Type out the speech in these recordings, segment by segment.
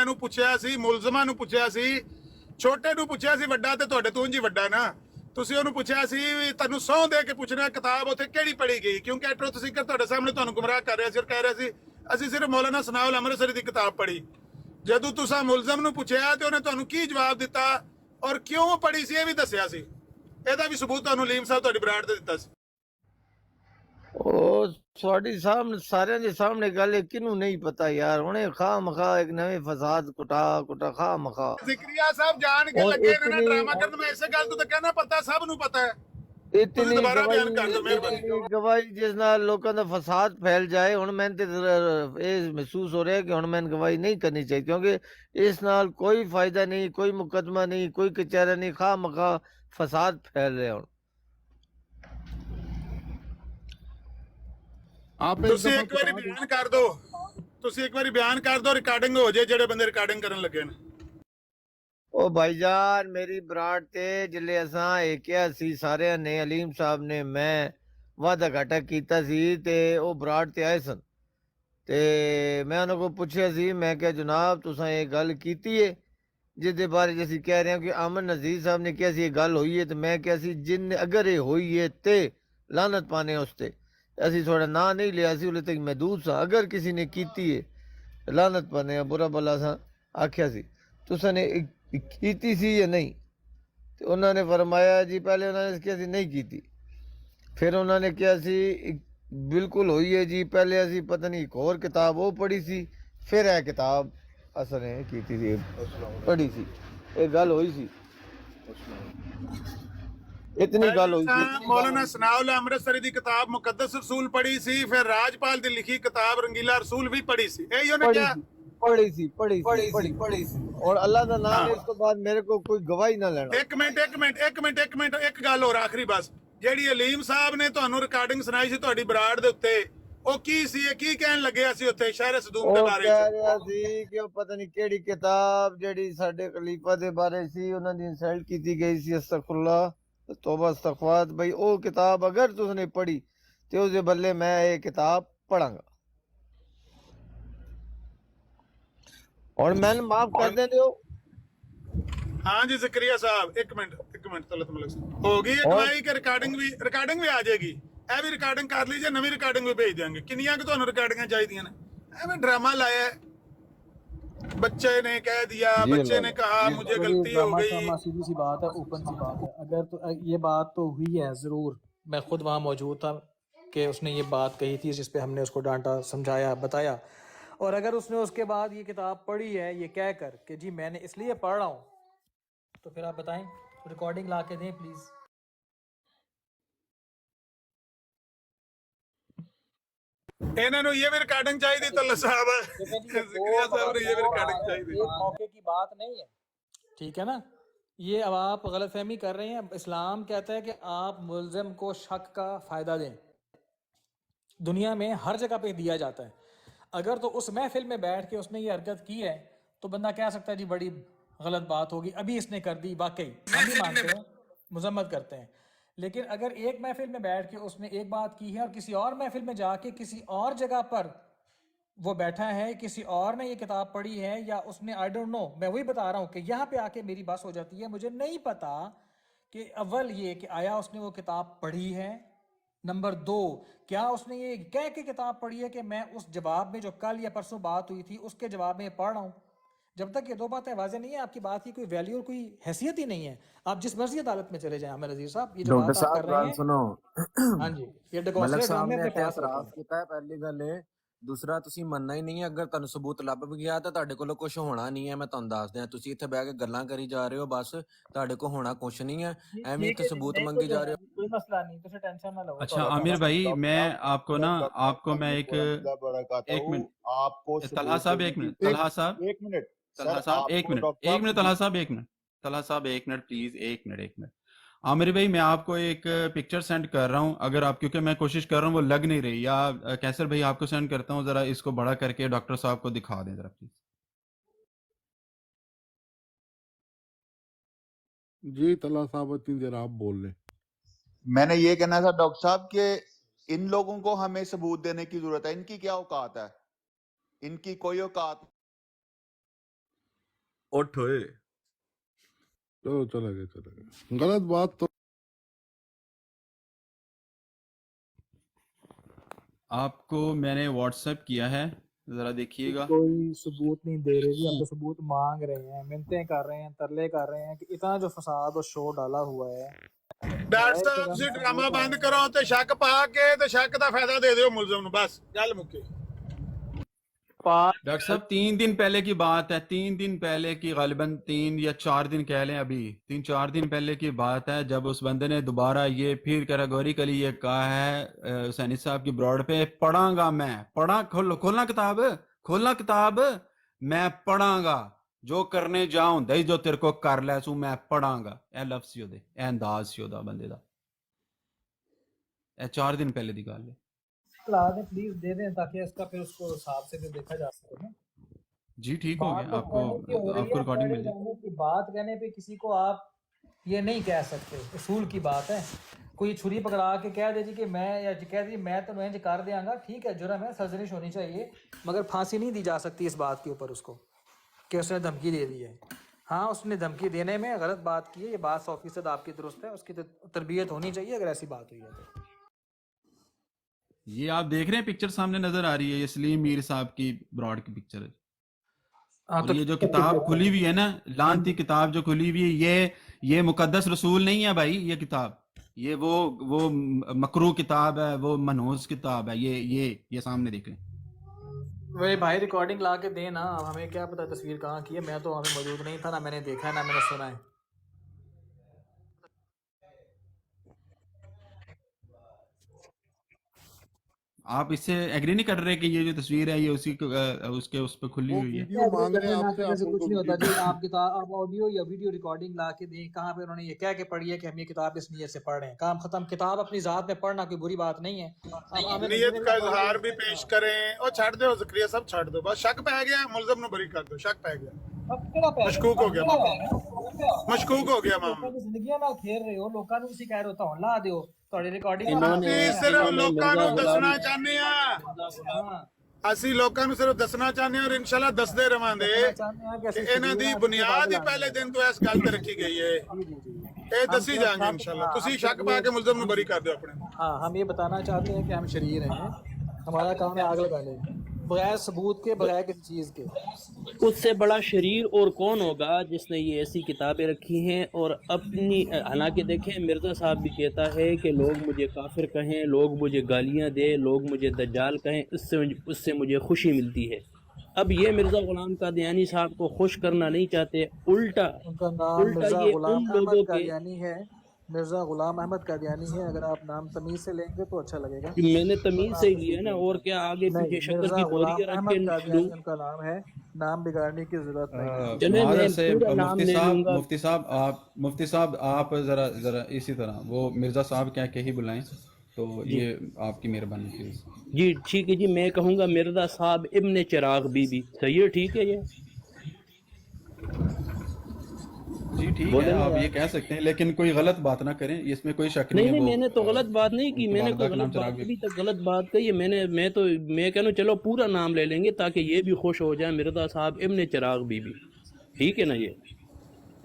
ਨੂੰ ਪੁੱਛਿਆ ਸੀ, ਮੁਲਜ਼ਮਾਂ ਨੂੰ ਪੁੱਛਿਆ ਸੀ, ਛੋਟੇ ਨੂੰ ਪੁੱਛਿਆ ਸੀ, ਵੱਡਾ ਤੇ ਤੁਹਾਡੇ ਤੋਂ ਉਂਝ ਹੀ ਵੱਡਾ ਨਾ। ਤੁਸੀਂ ਉਹਨੂੰ ਪੁੱਛਿਆ ਸੀ ਵੀ ਤੁਹਾਨੂੰ ਸਹੁੰ ਦੇ ਕੇ ਪੁੱਛਣਾ ਕਿਤਾਬ ਉੱਥੇ ਕਿਹੜੀ ਪੜ੍ਹੀ ਗਈ, ਕਿਉਂਕਿ ਐਟਰੋ ਤੁਸੀਂ ਤੁਹਾਡੇ ਸਾਹਮਣੇ ਤੁਹਾਨੂੰ ਗੁੰਮਰਾਹ ਕਰ ਰਿਹਾ ਸੀ, ਕਹਿ ਰਿਹਾ ਸੀ ਅਸੀਂ ਸਿਰਫ ਮੌਲਾਨਾ ਸਨਾਉਲ ਅੰਮ੍ਰਿਤਸਰੀ ਦੀ ਕਿਤਾਬ ਪੜ੍ਹੀ। ਜਦੋਂ ਤੁਸੀਂ ਮੁਲਜ਼ਮ ਨੂੰ ਪੁੱਛਿਆ ਤੇ ਉਹਨੇ ਤੁਹਾਨੂੰ ਕੀ ਜਵਾਬ ਦਿੱਤਾ ਔਰ ਕਿਉਂ ਪੜ੍ਹੀ ਸੀ ਇਹ ਵੀ ਦੱਸਿਆ ਸੀ। ਇਹਦਾ ਵੀ ਸਬੂਤ ਤੁਹਾਨੂੰ ਲੀਮ ਸਾਹਿਬ ਤੁਹਾਡੀ ਬਰਾੜ ਤੇ ਦਿੱਤਾ ਸੀ। ਉਹ ਤੁਹਾਡੇ ਸਾਹਮਣੇ ਸਾਰਿਆਂ ਦੇ ਸਾਹਮਣੇ ਗੱਲ ਹੈ, ਕਿਹਨੂੰ ਨਹੀਂ ਪਤਾ ਯਾਰ। ਹੁਣੇ ਖਾ ਮਖਾ ਇੱਕ ਨਵੇਂ ਫਸਾਦ ਕੁਟਾ ਖਾ ਮਖਾ ਜ਼ਿਕਰੀਆ ਸਾਹਿਬ ਜਾਣ ਕੇ ਲੱਗੇ ਨੇ ਨਾ ਡਰਾਮਾ ਕਰਨ। ਮੈਂ ਇਸੇ ਗੱਲ ਤੋਂ ਤਾਂ ਕਹਿਣਾ ਪਤਾ ਸਭ ਨੂੰ ਪਤਾ ਹੈ। ਇਤਨੀ ਗਵਾਹੀ ਜਿਸ ਨਾਲ ਲੋਕਾਂ ਦਾ ਫਸਾਦ ਫੈਲ ਜਾਏ। ਹੁਣ ਮੈਨੂੰ ਤੇ ਇਹ ਮਹਿਸੂਸ ਹੋ ਰਿਹਾ ਕਿ ਹੁਣ ਮੈਨੂੰ ਗਵਾਹੀ ਨਹੀਂ ਕਰਨੀ ਚਾਹੀਦੀ, ਕਿਉਂਕਿ ਇਸ ਨਾਲ ਕੋਈ ਫਾਇਦਾ ਨਹੀਂ, ਕੋਈ ਮੁਕਦਮਾ ਨਹੀਂ, ਕੋਈ ਕਚਹਿਰਾ ਨਹੀਂ, ਖਾ ਮਖਾ ਫਸਾਦ ਫੈਲ ਰਿਹਾ। ਹੁਣ ਤੁਸੀਂ ਇੱਕ ਵਾਰੀ ਬਿਆਨ ਕਰ ਦਿਓ, ਤੁਸੀਂ ਇੱਕ ਵਾਰੀ ਬਿਆਨ ਕਰ ਦਿਓ, ਰਿਕਾਰਡਿੰਗ ਹੋ ਜਾਏ ਜਿਹੜੇ ਬੰਦੇ ਰਿਕਾਰਡਿੰਗ ਕਰਨ ਲੱਗੇ ਨੇ। ਉਹ ਭਾਈ ਜਾਨ ਮੇਰੀ ਬਰਾੜ ਤੇ ਜਿਲੇ ਅਸਾਂ ਇਹ ਕਿਹਾ ਸੀ ਸਾਰਿਆਂ ਨੇ, ਅਲੀਮ ਸਾਹਿਬ ਨੇ, ਮੈਂ ਵਾਦਾ ਘਾਟਾ ਕੀਤਾ ਸੀ ਤੇ ਉਹ ਬਰਾੜ ਤੇ ਆਏ ਸਨ ਤੇ ਮੈਂ ਉਹਨਾਂ ਕੋਲ ਪੁੱਛਿਆ ਸੀ, ਮੈਂ ਕਿਹਾ ਜਨਾਬ ਤੁਸੀਂ ਇਹ ਗੱਲ ਕੀਤੀ ਹੈ ਜਿਸ ਦੇ ਬਾਰੇ ਅਸੀਂ ਕਹਿ ਰਹੇ ਹਾਂ ਕਿ ਅਮਨ ਨਜ਼ੀਰ ਸਾਹਿਬ ਨੇ ਕਿਹਾ ਸੀ ਇਹ ਗੱਲ ਹੋਈ ਹੈ, ਤੇ ਮੈਂ ਕਿਹਾ ਸੀ ਜਿਨ ਅਗਰ ਇਹ ਹੋਈ ਹੈ ਤੇ ਲਾਨਤ ਪਾਣੇ ਉਸ ਤੇ। ਅਸੀਂ ਥੋੜਾ ਨਾਂ ਨਹੀਂ ਲਿਆ ਸੀ, ਉਲੇ ਤੱਕ महदूद सा। अगर किसी ने कीती है लानत पाने बुरा भला सा आख्या सी, तुसा ने कीती सी या नहीं? तो उन्होंने फरमाया जी पहले उन्होंने किया सी नहीं कीती, फिर उन्होंने किया सी बिल्कुल हुई है जी, पहले असी पता नहीं एक और किताब वो पढ़ी सी, फिर है किताब असने कीती सी पढ़ी सी, एक गल हुई सी, इतनी गल हुई सी। मौलाना सनाउल अमृतसरी दी किताब मुकद्दस रसूल पढ़ी सी, फिर राजपाल दी लिखी किताब रंगीला रसूल भी पढ़ी सी। यही उन्होंने क्या पढ़ी सी और अल्लाह का नाम है। इसके बाद मेरे को कोई गवाही ना लेना। एक गल और आखिरी बस, ਜਿਹੜੀ ਅਲੀਮ ਸਾਹਿਬ ਨੇ ਤੁਹਾਨੂੰ ਰਿਕਾਰਡਿੰਗ ਸੁਣਾਈ ਸੀ ਤੁਹਾਡੀ ਬਰਾੜ ਦੇ ਉੱਤੇ, ਉਹ ਕੀ ਸੀ, ਇਹ ਕੀ ਕਹਿਣ ਲੱਗਿਆ ਸੀ ਉੱਥੇ ਸ਼ਹਿਰ ਸਦੂਮ ਦੇ ਬਾਰੇ? ਉਹ ਕਹਿ ਰਿਹਾ ਸੀ ਕਿ ਉਹ ਪਤਾ ਨਹੀਂ ਕਿਹੜੀ ਕਿਤਾਬ ਜਿਹੜੀ ਸਾਡੇ ਖਲੀਫਾ ਦੇ ਬਾਰੇ ਸੀ, ਉਹਨਾਂ ਦੀ ਇਨਸਲਟ ਕੀਤੀ ਗਈ ਸੀ। ਅਸਤਗਫੁਰullah तौबा इस्तगफार। भाई वो किताब अगर तुसने पढ़ी तो उसके बदले मैं ये किताब पढ़ांगा और मैंने माफ कर दे दियो। हाँ जी ज़करिया साहब एक मिनट तलत मलिक साहब होगी गवाही के रिकॉर्डिंग भी आ जाएगी। ਇਹ ਵੀ ਰਿਕਾਰਡਿੰਗ ਕਰ ਲੀजिए, ਨਵੀਂ ਰਿਕਾਰਡਿੰਗ ਵੀ ਭੇਜ ਦਿਆਂਗੇ। ਕਿੰਨੀਆਂ ਕਿ ਤੁਹਾਨੂੰ ਰਿਕਾਰਡਿੰਗਾਂ ਚਾਹੀਦੀਆਂ ਨੇ? ਐਵੇਂ ਡਰਾਮਾ ਲਾਇਆ ਹੈ। बच्चे ने कह दिया, बच्चे ने कहा मुझे गलती हो गई। सीधी सी बात है, ओपन सी बात है। अगर तो ये बात तो हुई है ज़रूर, मैं खुद वहाँ मौजूद था कि उसने ये बात कही थी जिस पे हमने उसको डांटा, समझाया, बताया। और अगर उसने उसके बाद ये किताब पढ़ी है ये कह कर कि जी मैंने इसलिए पढ़ रहा हूँ, तो फिर आप बताएं, रिकॉर्डिंग ला के दें प्लीज़। ਇਹਨਾਂ ਨੂੰ ਇਹ ਵੀ ਰਿਕਾਰਡਿੰਗ ਚਾਹੀਦੀ ਤੱਲਾ ਸਾਹਿਬ, ਜ਼ਿਕਰੀਆ ਸਾਹਿਬ ਨੂੰ ਇਹ ਵੀ ਰਿਕਾर्डिंग चाहिए। ये मौके की बात नहीं है, ठीक है ना? ये अब आप गलतफहमी कर रहे हैं। इस्लाम कहता है कि आप मुल्ज़िम को शक का फ़ायदा दें। दुनिया में हर जगह पे दिया जाता है। अगर तो उस महफिल में बैठ के उसने ये हरकत की है तो बंदा कह सकता है जी बड़ी गलत बात होगी, अभी इसने कर दी, वाकई हम भी मानते हैं, मजम्मत करते हैं। लेकिन अगर एक महफिल में बैठ के उसने एक बात की है और किसी और महफिल में जाके किसी और जगह पर वो बैठा है, किसी और ने ये किताब पढ़ी है या उसने, आई डोंट नो, मैं वही बता रहा हूँ कि यहाँ पे आके मेरी बात हो जाती है। मुझे नहीं पता कि अव्वल ये कि आया उसने वो किताब पढ़ी है, नंबर 2 क्या उसने ये कह के किताब पढ़ी है कि मैं उस जवाब में जो कल या परसों बात हुई थी उसके जवाब में पढ़ रहा हूँ। जब तक ये दो बातें वाज़ेह नहीं है, आपकी बात की कोई वैल्यू और कोई हैसियत ही नहीं है। आप जिस मर्जी अदालत में चले जाएं। आमिर नज़ीर साहब ये जो बात आप कर रहे हैं, सुनो हाँ जी, ये मलक साहब ड्रामे ने अपने पास ਇਤਰਾਜ਼ रखें। ਕੀਤਾ ਹੈ, ਪਹਿਲੀ ਗੱਲ ਇਹ। ਦੂਸਰਾ ਤੁਸੀਂ ਮੰਨਣਾ ਹੀ ਨਹੀਂ ਹੈ। ਅਗਰ ਤੁਹਾਨੂੰ ਸਬੂਤ ਲੱਭ ਵੀ ਗਿਆ ਤਾਂ ਤੁਹਾਡੇ ਕੋਲ ਕੁਝ ਹੋਣਾ ਨਹੀਂ ਹੈ। ਮੈਂ ਤੁਹਾਨੂੰ ਦੱਸ ਦਿਆਂ, ਤੁਸੀਂ ਇੱਥੇ ਬਹਿ ਕੇ ਗੱਲਾਂ ਕਰੀ ਜਾ ਰਹੇ ਹੋ, ਬਸ ਤੁਹਾਡੇ ਕੋਲ ਹੋਣਾ ਕੁਝ ਨਹੀਂ ਹੈ। ਐਵੇਂ ਇੱਥੇ ਸਬੂਤ ਮੰਗੀ ਜਾ ਰਹੇ ਹੋ। कोई मसला नहीं, तो टेंशन ना लो। अच्छा आमिर भाई, मैं आपको एक मिनट, आपको तलहा साहब एक मिनट, तलहा साहब एक मिनट, तलहा साहब एक मिनट, तलहा साहब एक मिनट प्लीज, एक मिनट। आमिर भाई मैं आपको एक पिक्चर सेंड कर रहा हूँ, अगर आप, क्योंकि मैं कोशिश कर रहा हूँ वो लग नहीं रही, या कैसर भाई आपको सेंड करता हूँ, जरा इसको बड़ा करके डॉक्टर साहब को दिखा दें जरा प्लीज। जी तला साहब इतनी देर आप बोल रहे। मैंने ये कहना था डॉक्टर साहब कि इन लोगों को हमें सबूत देने की जरूरत है। इनकी क्या औकात है? इनकी कोई औकात उठ ओए। चलो चले गए गलत बात तो आपको मैंने व्हाट्सएप किया है, जरा देखिएगा। कोई सबूत नहीं दे रहे जी, हम तो सबूत मांग रहे हैं, मिन्नतें कर रहे हैं, तरले कर रहे हैं कि इतना जो फसाद और शोर डाला हुआ है। ਡਾਕਟਰ ਸਾਹਿਬ ਤੁਸੀਂ ਡਰਾਮਾ ਬੰਦ ਕਰੋ ਤੇ ਸ਼ੱਕ ਪਾ ਕੇ ਤੇ ਸ਼ੱਕ ਦਾ ਫਾਇਦਾ ਦੇ ਦਿਓ ਮੁਲਜ਼ਮ ਨੂੰ, ਬਸ ਗੱਲ ਮੁੱਕੀ। डॉक्टर साहब 3 दिन पहले की बात है, 3 दिन पहले की, गालिबन 3 या 4 दिन कह लें, अभी 3-4 दिन पहले की बात है, जब उस बंदे ने दोबारा ये फिर कैटेगोरिकली ये कहा है हुसैनी साहब की ब्रॉड पे, पढ़ांगा मैं, खोलना किताब, मैं पढ़ांगा, जो करने जाऊं दई जो तेरे को कर लै सू, मैं पढ़ांगा। ए लफ्ज़ सी ओदे, ए अंदाज सी ओदा बंदे दा। ए 4 दिन पहले दी गल है। प्लीज दे दें ताकि इसका फिर उसको हिसाब से भी देखा जा सके ना। जी ठीक हो बात गया, तो आपको कहने की हो रही आपको है, रिकॉर्डिंग पढ़े मिल जाए। जाने की बात कहने पे किसी को आप ये नहीं कह सकते, उसूल की बात है। कोई छुरी पकड़ा के कह दे जी कि मैं, या कह दी मैं तो इंज कर देंगा, ठीक है, जुर्म है, सर्जरिश होनी चाहिए, मगर फांसी नहीं दी जा सकती इस बात के ऊपर उसको कि उसने धमकी दे दी है। हाँ, उसने धमकी देने में गलत बात की है, ये बात 100% आपकी दुरुस्त है, उसकी तरबियत होनी चाहिए अगर ऐसी बात हुई है तो। ये आप देख रहे हैं पिक्चर सामने नजर आ रही है, ये सलीम मीर साहब की ब्रॉड की पिक्चर है। हाँ, और तो ये जो किताब खुली हुई है ना, लानती किताब जो खुली हुई है, ये मुकद्दस रसूल नहीं है भाई, ये किताब, ये वो मकरू किताब है, वो मनहूस किताब है, ये सामने देख लें। वही भाई रिकॉर्डिंग ला के दे ना, अब हमें क्या पता तस्वीर कहाँ की है, मैं तो हमें मौजूद नहीं था, ना मैंने देखा है ना मैंने सुना है। आप इससे एग्री नहीं कर रहे कि ये जो तस्वीर है ये उसी को उसके उस पर खुली वो हुई है? वीडियो मांग रहे हैं आपसे, आप कुछ नहीं उनको होता जी, आप किताब, आप ऑडियो या वीडियो रिकॉर्डिंग ला के दें, कहाँ पे उन्होंने ये कह के पढ़ी है कि हम ये किताब इस नीयत से पढ़ रहे हैं, काम खत्म। किताब अपनी जात में पढ़ना कोई बुरी बात नहीं है। अब नीयत का इजहार भी पेश करें और छੱਡ ਦਿਓ ज़करिया सब छੱਡ ਦਿਓ, बस शक पै गया, मुलज़म ਨੂੰ बरी कर दो, शक पै गया, मशकूक हो गया मामला, मशकूक हो गया मामला। ਜ਼ਿੰਦਗੀਆਂ ਨਾਲ ਖੇਡ ਰਹੇ ਹੋ, ਲੋਕਾਂ ਨੂੰ ਤੁਸੀਂ ਕਹਿ ਰਹੇ ਹੋ ਤਾਂ ਲਾ ਦਿਓ, ਤੁਹਾਡੀ ਰਿਕਾਰਡਿੰਗ ਅਸੀਂ ਸਿਰਫ ਲੋਕਾਂ ਨੂੰ ਦੱਸਣਾ ਚਾਹੁੰਦੇ ਆ, ਅਸੀਂ ਲੋਕਾਂ ਨੂੰ ਸਿਰਫ ਦੱਸਣਾ ਚਾਹੁੰਦੇ ਹਾਂ, ਔਰ ਇਨਸ਼ਾਅੱਲਾ ਦੱਸਦੇ ਰਵਾਂਗੇ ਕਿ ਇਹਨਾਂ ਦੀ ਬੁਨਿਆਦ ਹੀ ਪਹਿਲੇ ਦਿਨ ਤੋਂ ਇਸ ਗੱਲ ਤੇ ਰੱਖੀ ਗਈ ਹੈ, ਇਹ ਦੱਸੀ ਜਾਣਗੇ ਇਨਸ਼ਾਅੱਲਾ। ਤੁਸੀਂ ਸ਼ੱਕ ਪਾ ਕੇ ਮੁਲਜ਼ਮ ਨੂੰ ਬਰੀ ਕਰ ਦਿਓ ਆਪਣੇ। हाँ, हम ये बताना चाहते हैं कि हम शरीर हैं, हमारा काम है आग लगाने, बगैर सबूत के, बगैर किसी चीज़ के। उससे बड़ा शरीर और कौन होगा जिसने ये ऐसी किताबें रखी हैं और अपनी, हालांकि देखें मिर्ज़ा साहब भी कहता है कि लोग मुझे काफिर कहें, लोग मुझे गालियां दें, लोग मुझे दज्जाल कहें, उससे मुझे खुशी मिलती है। अब ये मिर्ज़ा गुलाम कादियानी साहब को खुश करना नहीं चाहते, उल्टा उनका नाम मिर्ज़ा ये गुलाम उन लोगों अहमद के, कादियानी है, मिर्ज़ा गुलाम अहमद कादियानी है। अगर आप नाम तमीज़ से लेंगे तो अच्छा लगेगा। मैंने तमीज़ से ही लिया ना, और क्या आगे पीछे शक्कर मिर्ज़ा की गुलाम बोरियां रख अहमद के कादियानी लूं? उनका नाम है, नाम बिगाड़ने की जरूरत नहीं है। चले मैं माज़रत से पूरा नाम ले लूंगा। मुफ्ती साहब आप जरा इसी तरह वो मिर्जा साहब कह के ही बुलाएं, तो ये आपकी मेहरबानी प्लीज। जी ठीक है जी, मैं कहूँगा मिर्ज़ा साहब इब्ने चिराग बीबी, सही है, ठीक है ये? जी ठीक है, आप ये कह सकते हैं, लेकिन कोई गलत बात ना करें, इसमें कोई शक नहीं है। नहीं, वो, मैंने तो गलत बात नहीं की, मैंने कोई वारदा का नाम गलत बात, चिराग अभी तक गलत बात कही है मैंने। मैं कहूँ चलो पूरा नाम ले लेंगे ताकि ये भी खुश हो जाए, मिर्ज़ा साहब इब्ने चिराग बीबी, ठीक है ना ये?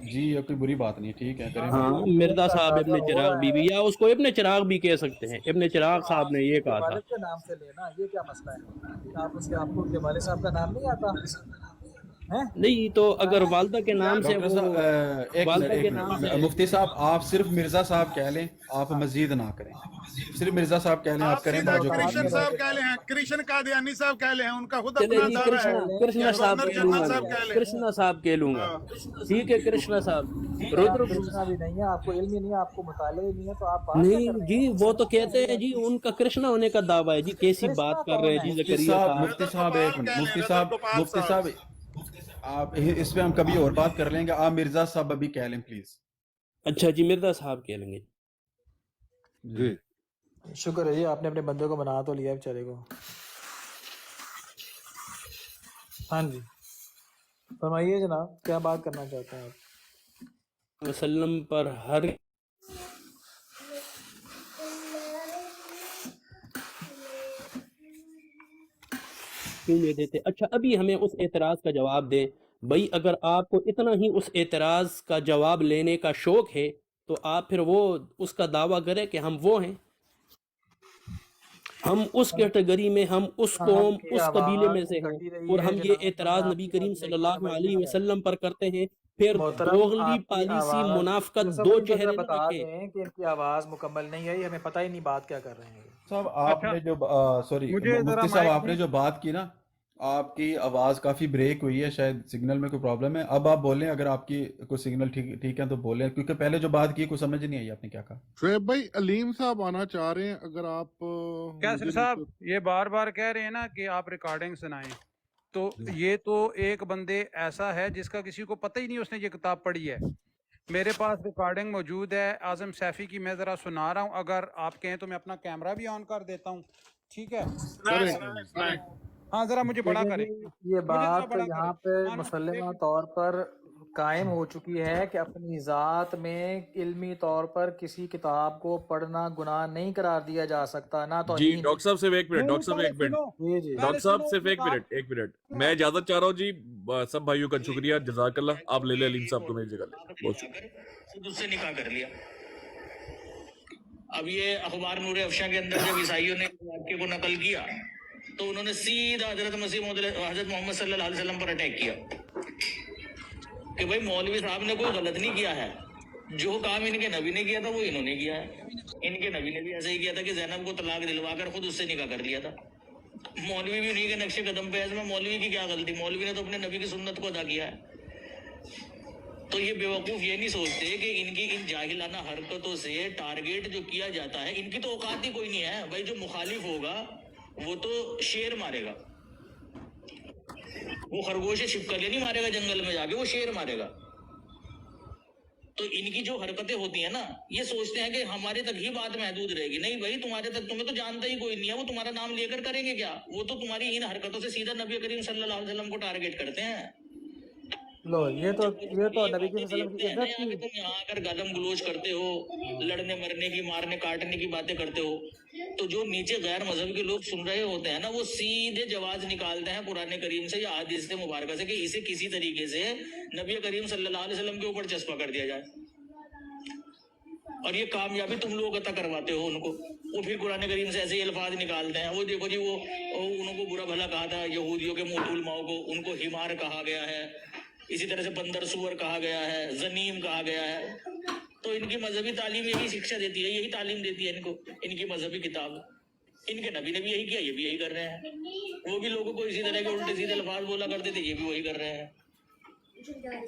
जी ये कोई बुरी बात नहीं है, ठीक है करें। हाँ, मिर्ज़ा साहब इब्ने चिराग बीबी, या उसको इब्ने चिराग भी कह सकते हैं, इब्ने चिराग साहब ने ये कहा था। वालिद के नाम से लेना, ये क्या मसला है? आप उसके, आपको उनके वालिद साहब का नाम नहीं आता है? नहीं तो अगर वालदा के नाम से डॉक्टर वो, साहब एक वालदा मिनट, के एक नाम मिनट, से, मुफ्ती साहब आप सिर्फ मिर्जा साहब कह लें, आप मजीद ना करें, सिर्फ मिर्जा साहब कह लें, आप करें सीधा बाजू कृष्ण साहब कह ले हैं, कृष्ण कादियानी साहब कह ले हैं, उनका खुद चले अपना जी दावा है, कृष्णा साहब गवर्नर कह जनरल लूंगा, साहब कह ले। कृष्णा साहब कह लूंगा, ठीक है कृष्णा साहब। रुद्र कृष्णा भी नहीं है, आपको इल्म ही नहीं है, आपको मुताले ही नहीं है, तो आप बात क्या नहीं कर रहे जी, हैं? वो तो कहते हैं जी उनका कृष्णा होने का दावा है जी, कैसी कृष्णा बात कर रहे हैं जी कौन है? जकरिया साहब। मुफ्ती साहब एक मिनट, मुफ्ती साहब आप इस पे हम कभी और बात कर लेंगे, आप मिर्जा साहब अभी कह लें प्लीज। अच्छा जी, मिर्जा साहब कह लेंगे जी। शुक्र है जी, आपने अपने बंदे को बना तो लिया बेचारे को। हाँ जी, फरमाइए जनाब, क्या बात करना चाहते हैं आप? वसल्लम पर हर क्यों नहीं देते? अच्छा, अभी हमें उस एतराज का जवाब दें بھائی اگر آپ کو اتنا ہی اس اعتراض کا جواب لینے کا شوق ہے تو آپ پھر وہ اس کا دعویٰ کریں کہ ہم وہ ہیں، ہم اس کیٹیگری میں، ہم اس قوم، آپ کی اس قبیلے میں آواز سے ہیں، کٹی رہی اور ہے ہم یہ جناب، اعتراض میں آپ نبی کی کریم بات صلی دیکھ رہا ہوں، اللہ بھائی علیہ یوسف وسلم پر کرتے ہیں، پھر محترم دوغلی آپ کی پالیسی آواز، منافقت یوسف دو بھائی ان کو ذرا چہرے نہ بتا رکھیں۔ دیں کہ ان کی آواز مکمل نہیں آئی، ہمیں پتہ ہی نہیں بات کیا کر رہے ہیں۔ صاحب آپ اچھا نے جو سوری مجھے ذرا مفتی صاحب مائک آپ نے جو بات کی نا، آپ کی آواز کافی بریک ہوئی ہے، شاید سگنل میں کوئی پرابلم ہے. اب آپ بولیں، اگر آپ کی کوئی سگنل ٹھیک ہے تو بولیں، کیونکہ پہلے جو بات کی کوئی سمجھ نہیں آئی آپ نے کیا کہا. شعیب بھائی علیم صاحب آنا چاہ رہے ہیں، اگر آپ کیسر صاحب یہ بار بار کہہ رہے ہیں نا کہ آپ ریکارڈنگ سنائیں، تو یہ تو ایک بندے ایسا ہے جس کا کسی کو پتہ ہی نہیں اس نے یہ کتاب پڑھی ہے. میرے پاس ریکارڈنگ موجود ہے اعظم سیفی کی، میں ذرا سنا رہا ہوں، اگر آپ کہیں تو میں اپنا کیمرہ بھی آن کر دیتا ہوں، ٹھیک ہے؟ سنائیں سنائیں. ہاں ذرا مجھے بڑا دیکھیں کریں، جی، یہ مجھے ذرا بات بڑا کریں. یہاں پہ ہاں نا، مسلمہ ایک طور پر قائم ہو چکی ہے کہ اپنی ذات میں علمی طور پر کسی کتاب کو پڑھنا گناہ نہیں قرار دیا جا سکتا، نہ جی توہین۔ ڈاکٹر صاحب صرف ایک منٹ، نہیں ڈاکٹر صاحب پہلے ایک منٹ، سنو، جی جی ڈاکٹر پہلے صاحب سنو، صرف یہ ایک بات منٹ، ایک منٹ، میں اجازت چاہ رہا ہوں جی. سب بھائیوں کا شکریہ، جزاک اللہ. آپ لے لیں علیم صاحب کو میری جگہ لے، بہت شکریہ. خود اس سے نکاح کر لیا. اب یہ اخبار نور افشاں کے اندر جب عیسائیوں نے واقعے کو نقل کیا تو انہوں نے سیدھا حضرت حضرت محمد صلی اللہ علیہ وسلم پر اٹیک کیا کہ بھائی مولوی صاحب نے کوئی غلط نہیں کیا ہے، جو کام ان کے نبی نے کیا تھا وہ انہوں نے کیا ہے. ان کے نبی نے بھی ایسا ہی کیا تھا کہ زینب کو طلاق دلوا کر خود اس سے نکاح کر لیا تھا. مولوی بھی انہیں کے نقش قدم پہ ہے، اس میں مولوی کی کیا غلطی؟ مولوی نے تو اپنے نبی کی سنت کو ادا کیا ہے. تو یہ بیوقوف یہ نہیں سوچتے کہ ان کی ان جاہلانہ حرکتوں سے ٹارگیٹ جو کیا جاتا ہے، ان کی تو اوقات ہی کوئی نہیں ہے. بھائی جو مخالف ہوگا وہ تو شیر مارے گا، وہ خرگوش چھپکلی نہیں مارے گا جنگل میں جا کے، وہ شیر مارے گا. تو ان کی جو حرکتیں ہوتی ہیں نا، یہ سوچتے ہیں کہ ہمارے تک ہی بات محدود رہے گی. نہیں بھائی، تمہارے تک تمہیں تو جانتا ہی کوئی نہیں ہے، وہ تمہارا نام لے کر کریں گے کیا؟ وہ تو تمہاری ان حرکتوں سے سیدھا نبی کریم صلی اللہ علیہ وسلم کو ٹارگیٹ کرتے ہیں. لو یہ تو نبی کریم صلی اللہ علیہ وسلم کی عزت کی، تم یہاں آ کر گالم گلوچ کرتے ہو، لڑنے مرنے کی، مارنے کاٹنے کی باتیں کرتے ہو، تو جو نیچے غیر مذہب کے لوگ سن رہے ہوتے ہیں نا، وہ سیدھے جواز نکالتے ہیں قرآن کریم سے یا حدیث مبارکہ سے کہ اسے کسی طریقے سے نبی کریم صلی اللہ علیہ وسلم کے اوپر چسپا کر دیا جائے. اور یہ کامیابی تم لوگ عطا کرواتے ہو ان کو. وہ پھر قرآن کریم سے ایسے ہی الفاظ نکالتے ہیں، وہ دیکھو جی، وہ انہوں کو برا بھلا کہا تھا یہودیوں کے موتول ماؤں کو، ان کو ہمار کہا گیا ہے، اسی طرح سے بندر سور کہا گیا ہے، زنیم کہا گیا ہے. تو ان کی مذہبی تعلیم یہی شکشا دیتی ہے، یہی تعلیم دیتی ہے ان کو، ان کی مذہبی کتاب. ان کے نبی نے بھی یہی کیا، یہ بھی یہی کر رہے ہیں. وہ بھی لوگوں کو اسی طرح کے الٹے سیدھے الفاظ بولا کرتے تھے، یہ بھی وہی کر رہے ہیں.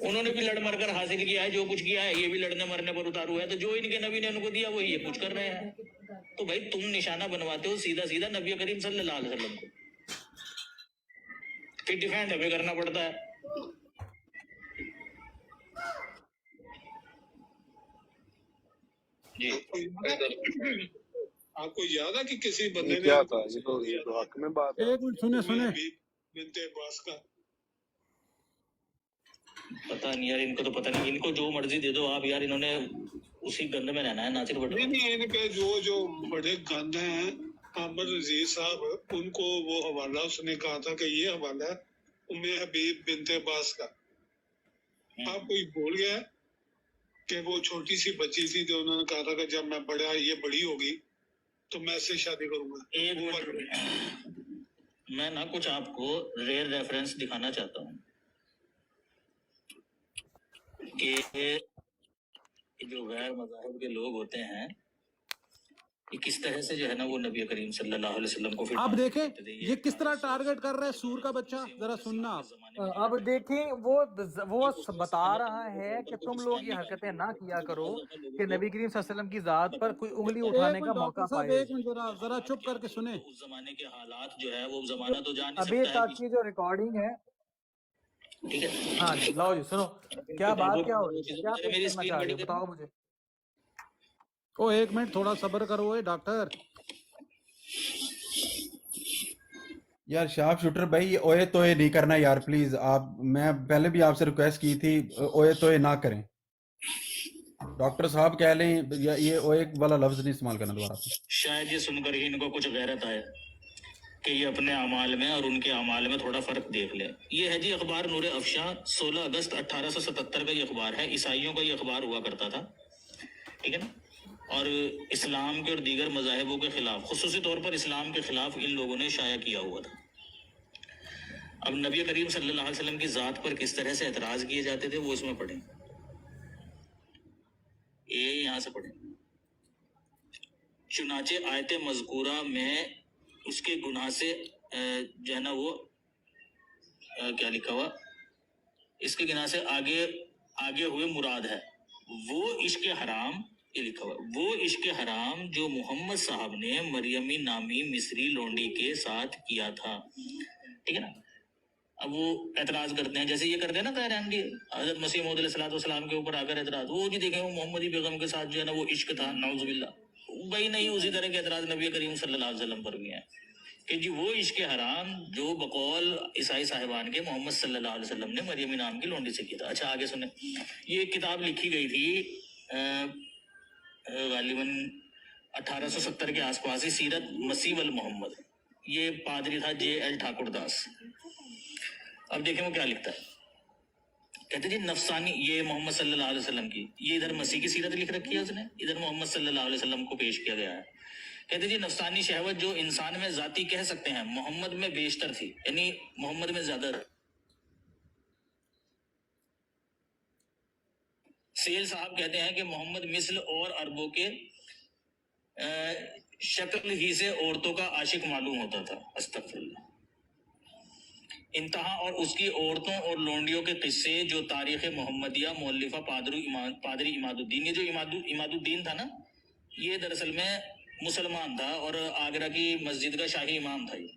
انہوں نے بھی لڑ مر کر حاصل کیا ہے جو کچھ کیا ہے، یہ بھی لڑنے مرنے پر اتارو ہے. تو جو ان کے نبی نے ان کو دیا وہی یہ کچھ کر رہے ہیں. تو بھائی تم نشانہ بنواتے ہو سیدھا سیدھا نبی کریم صلی اللہ علیہ وسلم کو، پھر ڈیفینڈ ہمیں کرنا پڑتا ہے. جی آپ کو یاد ہے کہ کسی بندے نے کیا تھا؟ یہ تو حق میں بات ہے. ایک منٹ سنیں بنت عباس کا پتہ نہیں یار، ان کو تو پتہ نہیں، ان کو جو مرضی دے دو آپ یار، انہوں نے اسی گند میں رہنا ہے ناصر بٹوا. نہیں، ان کے جو بڑے گند ہیں احمد عزیز صاحب، ان کو وہ حوالہ اس نے کہا تھا کہ یہ حوالہ ہے ام حبیب بنت عباس کا. آپ کوئی بھول گیا کہ وہ چھوٹی سی بچی تھی جو انہوں نے کہا تھا کہ جب میں بڑا، یہ بڑی ہوگی تو میں اس سے شادی کروں گا. ایک منٹ، میں نا کچھ آپ کو ریئر ریفرنس دکھانا چاہتا ہوں کہ جو غیر مذاہب کے لوگ ہوتے ہیں یہ کس طرح سے جو ہے نا وہ نبی کریم صلی اللہ علیہ وسلم کو آپ دیکھیں یہ کس طرح ٹارگٹ کر رہا ہے سور کا بچہ. ذرا سننا آپ. اب دیکھیں وہ بتا رہا ہے کہ تم لوگ یہ حرکتیں نہ کیا کرو کہ نبی کریم صلی اللہ علیہ وسلم کی ذات پر کوئی انگلی اٹھانے کا موقع پائے. ایک منٹ ذرا چپ کر کے سنیں. اس زمانے کے حالات جو ہے وہ زمانہ تو جان ابھی تک کی جو ریکارڈنگ ہے، ٹھیک ہے. ہاں جی لاؤ جی سنو، کیا بات کیا ہو رہی ہے، کیا پیش کرنا چاہ رہے ہو بتاؤ مجھے. او ایک منٹ تھوڑا صبر کرو ڈاکٹر. یار شاپ شوٹر بھائی، اوئے توئے نہیں کرنا یار پلیز. آپ، میں پہلے بھی آپ سے ریکویسٹ کی تھی اوئے توئے نہ کریں. ڈاکٹر صاحب کہہ لیں یہ اوئے والا لفظ نہیں استعمال کرنا دوبارہ. شاید یہ سن کر ہی ان کو کچھ غیرت آئے کہ یہ اپنے اعمال میں اور ان کے اعمال میں تھوڑا فرق دیکھ لیں. یہ ہے جی اخبار نور افشاں، 16 اگست 1877 کا یہ اخبار ہے. عیسائیوں کا یہ اخبار ہوا کرتا تھا، ٹھیک ہے نا، اور اسلام کے اور دیگر مذاہبوں کے خلاف، خصوصی طور پر اسلام کے خلاف ان لوگوں نے شائع کیا ہوا تھا. اب نبی کریم صلی اللہ علیہ وسلم کی ذات پر کس طرح سے اعتراض کیے جاتے تھے وہ اس میں پڑھیں. یہ یہاں سے پڑھیں. چنانچہ آیت مذکورہ میں اس کے گناہ سے جو ہے نا وہ کیا لکھا ہوا، اس کے گناہ سے آگے ہوئے مراد ہے وہ عشق حرام، یہ لکھا ہوا وہ عشق حرام جو محمد صاحب نے مریمی نامی مصری لونڈی کے ساتھ کیا تھا. ٹھیک ہے نا. اب وہ اعتراض کرتے ہیں جیسے یہ کرتے ہیں نا قائران کی حضرت مسیح موعود علیہ السلام کے اوپر آ کر اعتراض، وہ جی دیکھیں وہ محمدی بیگم کے ساتھ جو ہے نا وہ عشق تھا، نعوذ باللہ. بھائی نہیں، اسی طرح کے اعتراض نبی کریم صلی اللہ علیہ وسلم پر بھی ہے کہ جی وہ عشق حرام جو بقول عیسائی صاحبان کے محمد صلی اللہ علیہ وسلم نے مریم نام کی لونڈی سے کیا تھا. اچھا آگے سنیں. یہ کتاب لکھی گئی تھی غالباً 1870 کے آس پاس ہی، سیرت مسیح والمحمد. یہ پادری تھا جے ایل ٹھاکر داس. اب دیکھیں وہ کیا لکھتا ہے. کہتے جی نفسانی، یہ محمد صلی اللہ علیہ وسلم کی، یہ ادھر مسیح کی سیرت لکھ رکھی ہے اس نے، ادھر محمد صلی اللہ علیہ وسلم کو پیش کیا گیا ہے. کہتے جی نفسانی شہوت جو انسان میں ذاتی کہہ سکتے ہیں محمد میں بیشتر تھی، یعنی محمد میں زیادہ. سیل صاحب کہتے ہیں کہ محمد مثل اور عربوں کے شکل ہی سے عورتوں کا عاشق معلوم ہوتا تھا. استغفر اللہ. انتہا. اور اس کی عورتوں اور لونڈیوں کے قصے جو تاریخ محمدیہ مؤلفہ پادری عماد الدین، یہ جو عماد الدین تھا نا، یہ دراصل میں مسلمان تھا اور آگرہ کی مسجد کا شاہی امام تھا، یہ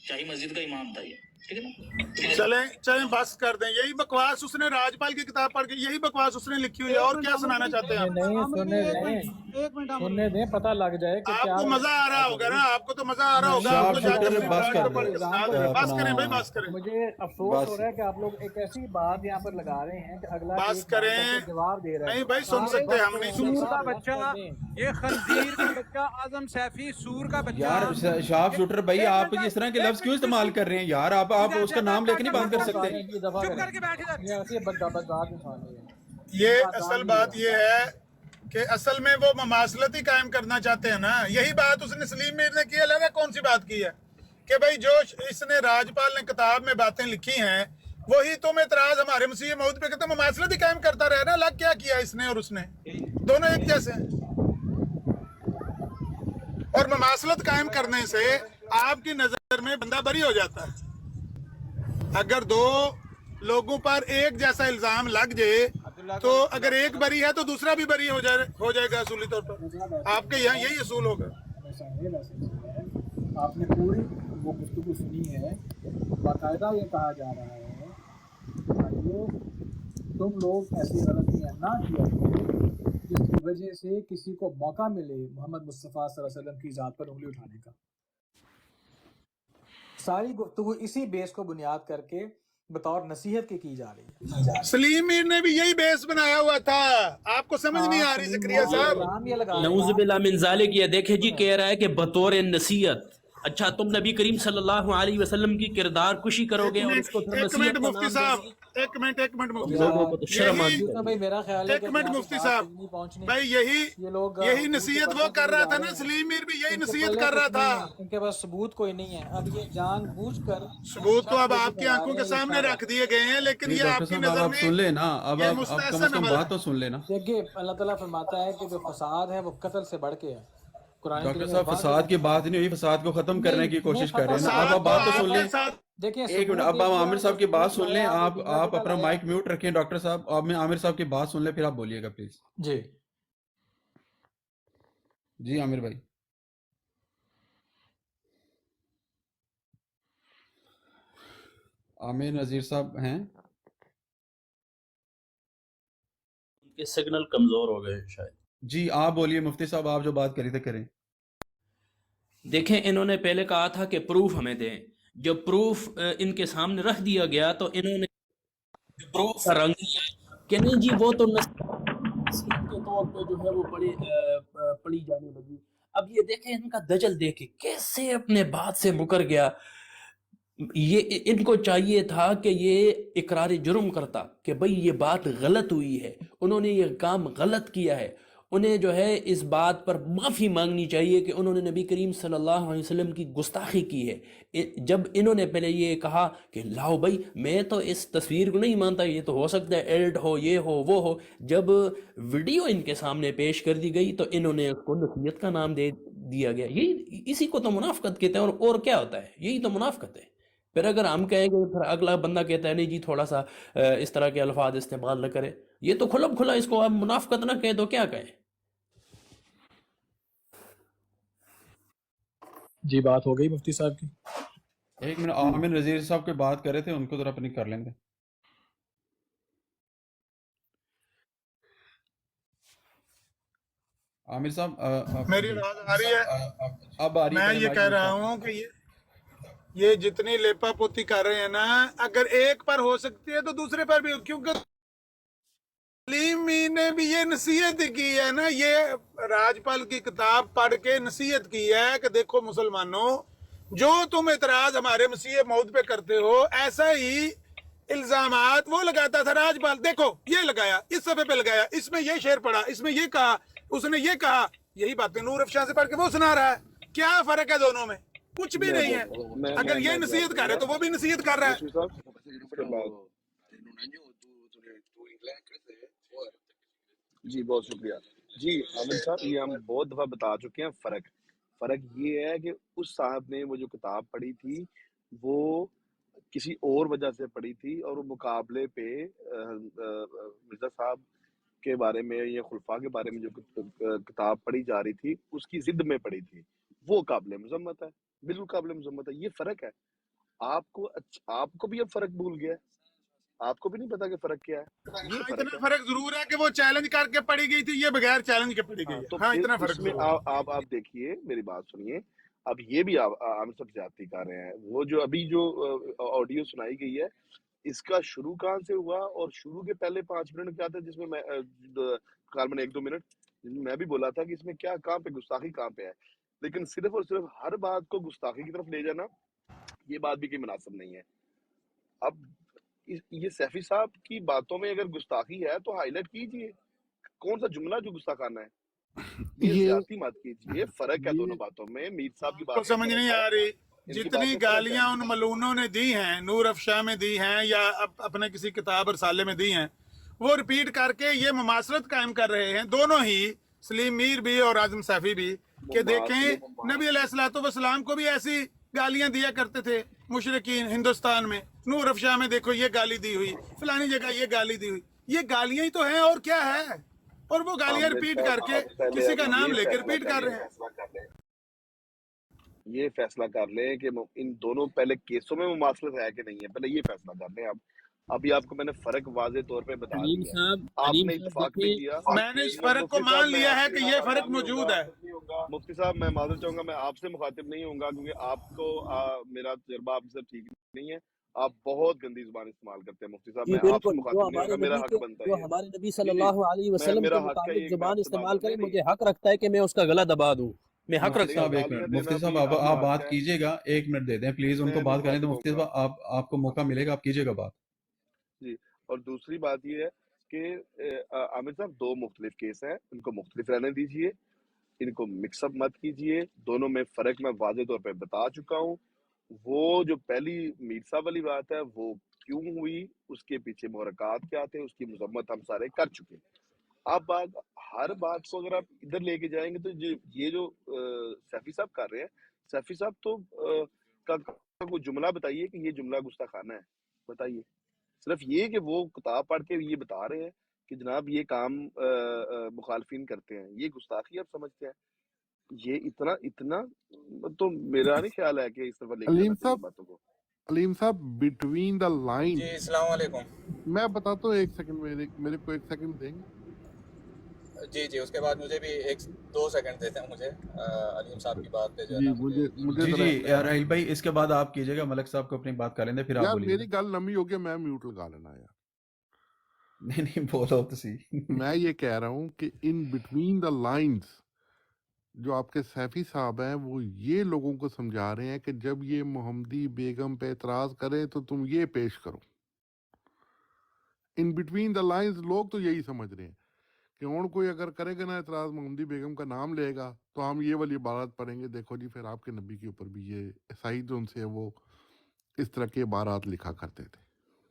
شاہی مسجد کا امام تھا یہ. ٹھیک ہے نا. چلیں بس کر دیں. یہی بکواس اس نے راجپال کی کتاب پڑھ کے یہی بکواس اس نے لکھی ہوئی ہے. اور کیا سنانا چاہتے ہیں آپ؟ سننے دیں، پتہ لگ جائے کہ آپ کو مزہ آ رہا ہوگا نا، آپ کو تو مزہ آ رہا ہوگا. آپ کو جا کے بس کریں بھائی، بس کریں. مجھے افسوس ہو رہا ہے کہ آپ لوگ ایک ایسی بات یہاں پر لگا رہے ہیں کہ اگلا بس کریں. جواب دے رہا ہے. نہیں بھائی سن سکتے، ہم نہیں سن سور سکتے. کا بچہ، یہ خنزیر کا بچہ اعظم سیفی، سور کا بچہ. یار شارپ شوٹر بھائی، آپ اس طرح کے لفظ کیوں استعمال کر رہے ہیں یار؟ آپ اس کا نام لے کے نہیں بات کر سکتے. چپ کر کے بیٹھ. یہ اصل بات یہ ہے کہ اصل میں وہ مماثلت ہی قائم کرنا چاہتے ہیں نا. یہی بات اس نے سلیم میر نے کی ہے. لگا کون سی بات کی ہے کہ بھائی جو اس نے راجپال نے کتاب میں باتیں لکھی ہیں وہی تم اعتراض ہمارے مسیح موعود پہ کرتے. مماثلت ہی قائم کرتا رہے نا. الگ کیا کیا اس نے اور اس نے؟ دونوں ایک جیسے ہیں. اور مماثلت قائم کرنے سے آپ کی نظر میں بندہ بری ہو جاتا ہے. اگر دو لوگوں پر ایک جیسا الزام لگ جائے تو اگر ایک بری ہے تو دوسرا بھی بری ہو جائے گا اصولی طور پر. آپ کے یہاں یہی اصول ہوگا. آپ نے پوری وہ گفتگو سنی ہے، باقاعدہ یہ کہا جا رہا ہے تم لوگ ایسی غلطیاں نہ کیا کرو جس کی وجہ سے کسی کو موقع ملے محمد مصطفیٰ صلی اللہ علیہ وسلم کی ذات پر انگلی اٹھانے کا. ساری گفتگو اسی بیس کو بنیاد کر کے بطور نصیحت کی جا رہی ہے. سلیم میر نے بھی یہی بیس بنایا ہوا تھا. آپ کو سمجھ نہیں آ رہی زکریا صاحب؟ نعوذ باللہ من ذالک. یہ دیکھیں جی کہہ رہا ہے کہ بطور نصیحت. اچھا تم نبی کریم صلی اللہ علیہ وسلم کی کردار کشی کرو گے اور اس کو پھر ایک منٹ مفتی صاحب، ایک منٹ مفتی صاحب، میرا خیال ہے ایک منٹ مفتی صاحب بھائی، یہی نصیحت وہ کر رہا تھا نا. سلیم میر بھی یہی نصیحت کر رہا تھا. ان کے پاس ثبوت کوئی نہیں ہے. اب یہ جان بوجھ کر ثبوت تو اب آپ کی آنکھوں کے سامنے رکھ دیے گئے ہیں، لیکن یہ آپ کی نظر میں سن لیں نا. اب آپ کم از کم بات تو سن لینا. دیکھیے اللہ تعالیٰ فرماتا ہے کہ جو فساد ہے وہ قتل سے بڑھ کے ہے. ڈاکٹر صاحب فساد کی بات نہیں ہوئی، فساد کو ختم کرنے کی کوشش کر رہے ہیں نا. اب آپ بات تو سن لیں. دیکھیں ایک منٹ، اب آپ عامر صاحب کی بات سن لیں. آپ اپنا مائک میوٹ رکھیں ڈاکٹر صاحب. اب میں عامر صاحب کی بات سن لیں پھر آپ بولیے گا پلیز. جی عامر بھائی. عامر نذیر صاحب ہیں؟ ان کے سگنل کمزور ہو گئے شاید. جی آپ بولیے مفتی صاحب، آپ جو بات کری تھے کریں. دیکھیں انہوں نے پہلے کہا تھا کہ پروف ہمیں دیں. جب پروف ان کے سامنے رکھ دیا گیا تو انہوں نے پروف کا رنگ لیا کہ نہیں جی وہ تو نصیحت کے طور پہ جو ہے وہ پڑھی جانے لگی. اب یہ دیکھیں ان کا دجل دیکھیں کیسے اپنے بات سے مکر گیا. یہ ان کو چاہیے تھا کہ یہ اقرار جرم کرتا کہ بھئی یہ بات غلط ہوئی ہے, انہوں نے یہ کام غلط کیا ہے. انہیں جو ہے اس بات پر معافی مانگنی چاہیے کہ انہوں نے نبی کریم صلی اللہ علیہ وسلم کی گستاخی کی ہے. جب انہوں نے پہلے یہ کہا کہ لاؤ بھائی میں تو اس تصویر کو نہیں مانتا, یہ تو ہو سکتا ہے ایڈ ہو, یہ ہو وہ ہو, جب ویڈیو ان کے سامنے پیش کر دی گئی تو انہوں نے اس کو نصیحت کا نام دے دیا گیا. یہی اسی کو تو منافقت کہتے ہیں. اور کیا ہوتا ہے, یہی تو منافقت ہے. پھر اگر ہم کہیں گے پھر اگلا بندہ کہتا ہے نہیں جی تھوڑا سا اس طرح کے الفاظ استعمال نہ کرے. یہ تو کھلم کھلا اس کو آپ منافقت نہ کہیں تو کیا کہیں. جی بات ہو گئی مفتی صاحب کی. ایک منٹ, عامر نذیر صاحب کوئی بات کر رہے تھے, ان کو ذرا اپنی کر لیں گے. عامر صاحب میری آواز آ رہی ہے؟ اب آ رہی ہے. میں یہ کہہ رہا ہوں کہ یہ جتنی لیپا پوتی کر رہے ہیں نا, اگر ایک پر ہو سکتی ہے تو دوسرے پر بھی, کیونکہ سلیمی نے بھی یہ نصیحت کی ہے نا, یہ راجپال کی کتاب پڑھ کے نصیحت کی ہے کہ دیکھو مسلمانوں, جو تم اعتراض ہمارے مسیح موعود پہ کرتے ہو ایسا ہی الزامات وہ لگاتا تھا راجپال. دیکھو یہ لگایا, اس صفحے پہ لگایا, اس میں یہ شعر پڑھا, اس میں یہ کہا, اس نے یہ کہا. یہی باتیں نور افشاں سے پڑھ کے وہ سنا رہا ہے. کیا فرق ہے دونوں میں؟ کچھ بھی نہیں ہے. اگر یہ نصیحت کر رہے تو وہ بھی نصیحت کر رہا ہے. جی بہت شکریہ. جی عامر صاحب, یہ ہم بہت دفعہ بتا چکے ہیں. فرق یہ ہے کہ اس صاحب نے وہ جو کتاب پڑھی تھی وہ کسی اور وجہ سے پڑھی تھی, اور وہ مقابلے پہ مرزا صاحب کے بارے میں یا خلفاء کے بارے میں جو کتاب پڑھی جا رہی تھی اس کی ضد میں پڑھی تھی. وہ قابل مذمت ہے, بالکل قابل مذمت ہے. یہ فرق ہے. آپ کو بھی اب فرق بھول گیا ہے, آپ کو بھی نہیں پتا کہ فرق کیا ہے. یہ اتنا فرق ضرور ہے کہ وہ چیلنج کر کے پڑھی گئی تھی, یہ بغیر چیلنج کے پڑھی گئی ہے. تو ہاں اتنا پھر فرق اس میں آپ دیکھیے, میری بات سنیے. اب یہ بھی عامر صاحب زیادتی کر رہے ہیں. وہ جو ابھی جو آڈیو سنائی گئی ہے اس کا شروع کہاں سے ہوا, اور شروع کے پہلے 5 منٹ کیا تھا جس میں غالباً 1-2 منٹ میں بھی بولا تھا کہ اس میں کیا کہاں پہ گستاخی کہاں پہ ہے. لیکن صرف اور صرف ہر بات کو گستاخی کی طرف لے جانا یہ بات بھی کوئی مناسب نہیں ہے. اب یہ سیفی صاحب کی باتوں میں اگر گستاخی ہے تو ہائی لائٹ کیجئے کون سا جملہ جو گستاخانہ ہے. یہ زیادتی مت کیجئے. فرق ہے دونوں باتوں میں. میر صاحب کی کو بات سمجھ نہیں آ رہی. جتنی گالیاں ان ملونوں نے دی ہیں, نور افشاں میں دی ہیں یا اپنے کسی کتاب رسالے میں دی ہیں, وہ ریپیٹ کر کے یہ مماثلت قائم کر رہے ہیں دونوں ہی, سلیم میر بھی اور اعظم سیفی بھی, کہ دیکھیں نبی علیہ الصلوۃ والسلام کو بھی ایسی گالیاں دیا کرتے تھے مشرکین ہندوستان میں. نور افشاں میں دیکھو یہ گالی دی ہوئی, فلانی جگہ یہ گالی دی ہوئی. یہ گالیاں ہی تو ہیں اور کیا ہے, اور وہ گالیاں ریپیٹ کر کے کسی کا نام لے کے ریپیٹ کر رہے ہیں. یہ فیصلہ کر لیں کہ ان دونوں پہلے کیسوں میں مماثلت ہے کہ نہیں ہے, پہلے یہ فیصلہ کر لیں. ابھی آپ کو میں نے فرق واضح طور پہ بتا دیا, آپ نے اتفاق بھی کیا. میں نے اس فرق کو مان لیا ہے کہ یہ فرق موجود ہے. مفتی صاحب میں معذرت چاہوں گا, میں آپ سے مخاطب نہیں ہوں گا کیونکہ آپ کو میرا تجربہ آپ سے ٹھیک نہیں ہے. آپ بہت گندی زبان استعمال کرتے ہیں مفتی صاحب. میں آپ سے مخاطب نہیں ہوں گا, میرا حق بنتا ہے. جو ہمارے نبی صلی اللہ علیہ وسلم کے مطابق زبان استعمال کرے, مجھے حق رکھتا ہے کہ میں اس کا گلا دبا دوں. میں حق رکھتا ہوں. مفتی صاحب آپ بات کیجیے گا, 1 منٹ دے دیں پلیز ان کو بات کرنے. تو مفتی صاحب آپ کو موقع ملے گا, آپ کیجیے گا بات. جی, اور دوسری بات یہ ہے کہ عامر صاحب 2 مختلف کیس ہیں, ان کو مختلف رہنے دیجئے, ان کو مکس اپ مت کیجئے. دونوں میں فرق میں واضح طور پہ بتا چکا ہوں. وہ جو پہلی میر صاحب والی بات ہے وہ کیوں ہوئی, اس کے پیچھے محرکات کیا تھے, اس کی مذمت ہم سارے کر چکے. آپ ہر بات کو اگر آپ ادھر لے کے جائیں گے تو یہ جو سیفی صاحب کر رہے ہیں, سیفی صاحب تو کوئی جملہ بتائیے کہ یہ جملہ گستاخانہ ہے, بتائیے. صرف یہ کہ وہ کتاب پڑھ کے یہ بتا رہے ہیں کہ جناب یہ کام مخالفین کرتے ہیں, یہ گستاخی آپ سمجھتے ہیں. یہ اتنا تو میرا نہیں خیال ہے کہ اس طرح لے کے جانا چاہیے باتوں کو. علیم صاحب بٹوین دا لائن. جی السلام علیکم. میں بتاتا ہوں, 1 سیکنڈ میرے کو 1 سیکنڈ دیں گے. جی اس کے بعد مجھے بھی 1-2 سیکنڈ دیتے ہیں مجھے علیم صاحب کی بات پہ. جی راہیل بھائی, اس کے بعد آپ کیجیے گا, ملک صاحب کو اپنی بات کر لیں گے, پھر آپ بولیے. میری گل لمبی ہو گئی, میں میوٹ لگا لینا یار. نہیں بولو تو صحیح. میں یہ کہہ رہا ہوں کہ ان بٹوین دا لائنز जो आपके सैफी साहब हैं वो ये लोगों को समझा रहे हैं कि जब ये मोहम्मदी बेगम पे एतराज करें तो तुम ये पेश करो। इन बिटवीन द लाइंस लोग तो यही समझ रहे हैं कि और कोई अगर करेगा ना एतराज, मोहम्मदी बेगम का नाम लेगा, तो हम ये वाली इबारत पढ़ेंगे, देखो जी फिर आपके नबी के ऊपर भी ये ईसाई जो उनसे वो इस तरह की इबारत लिखा करते थे।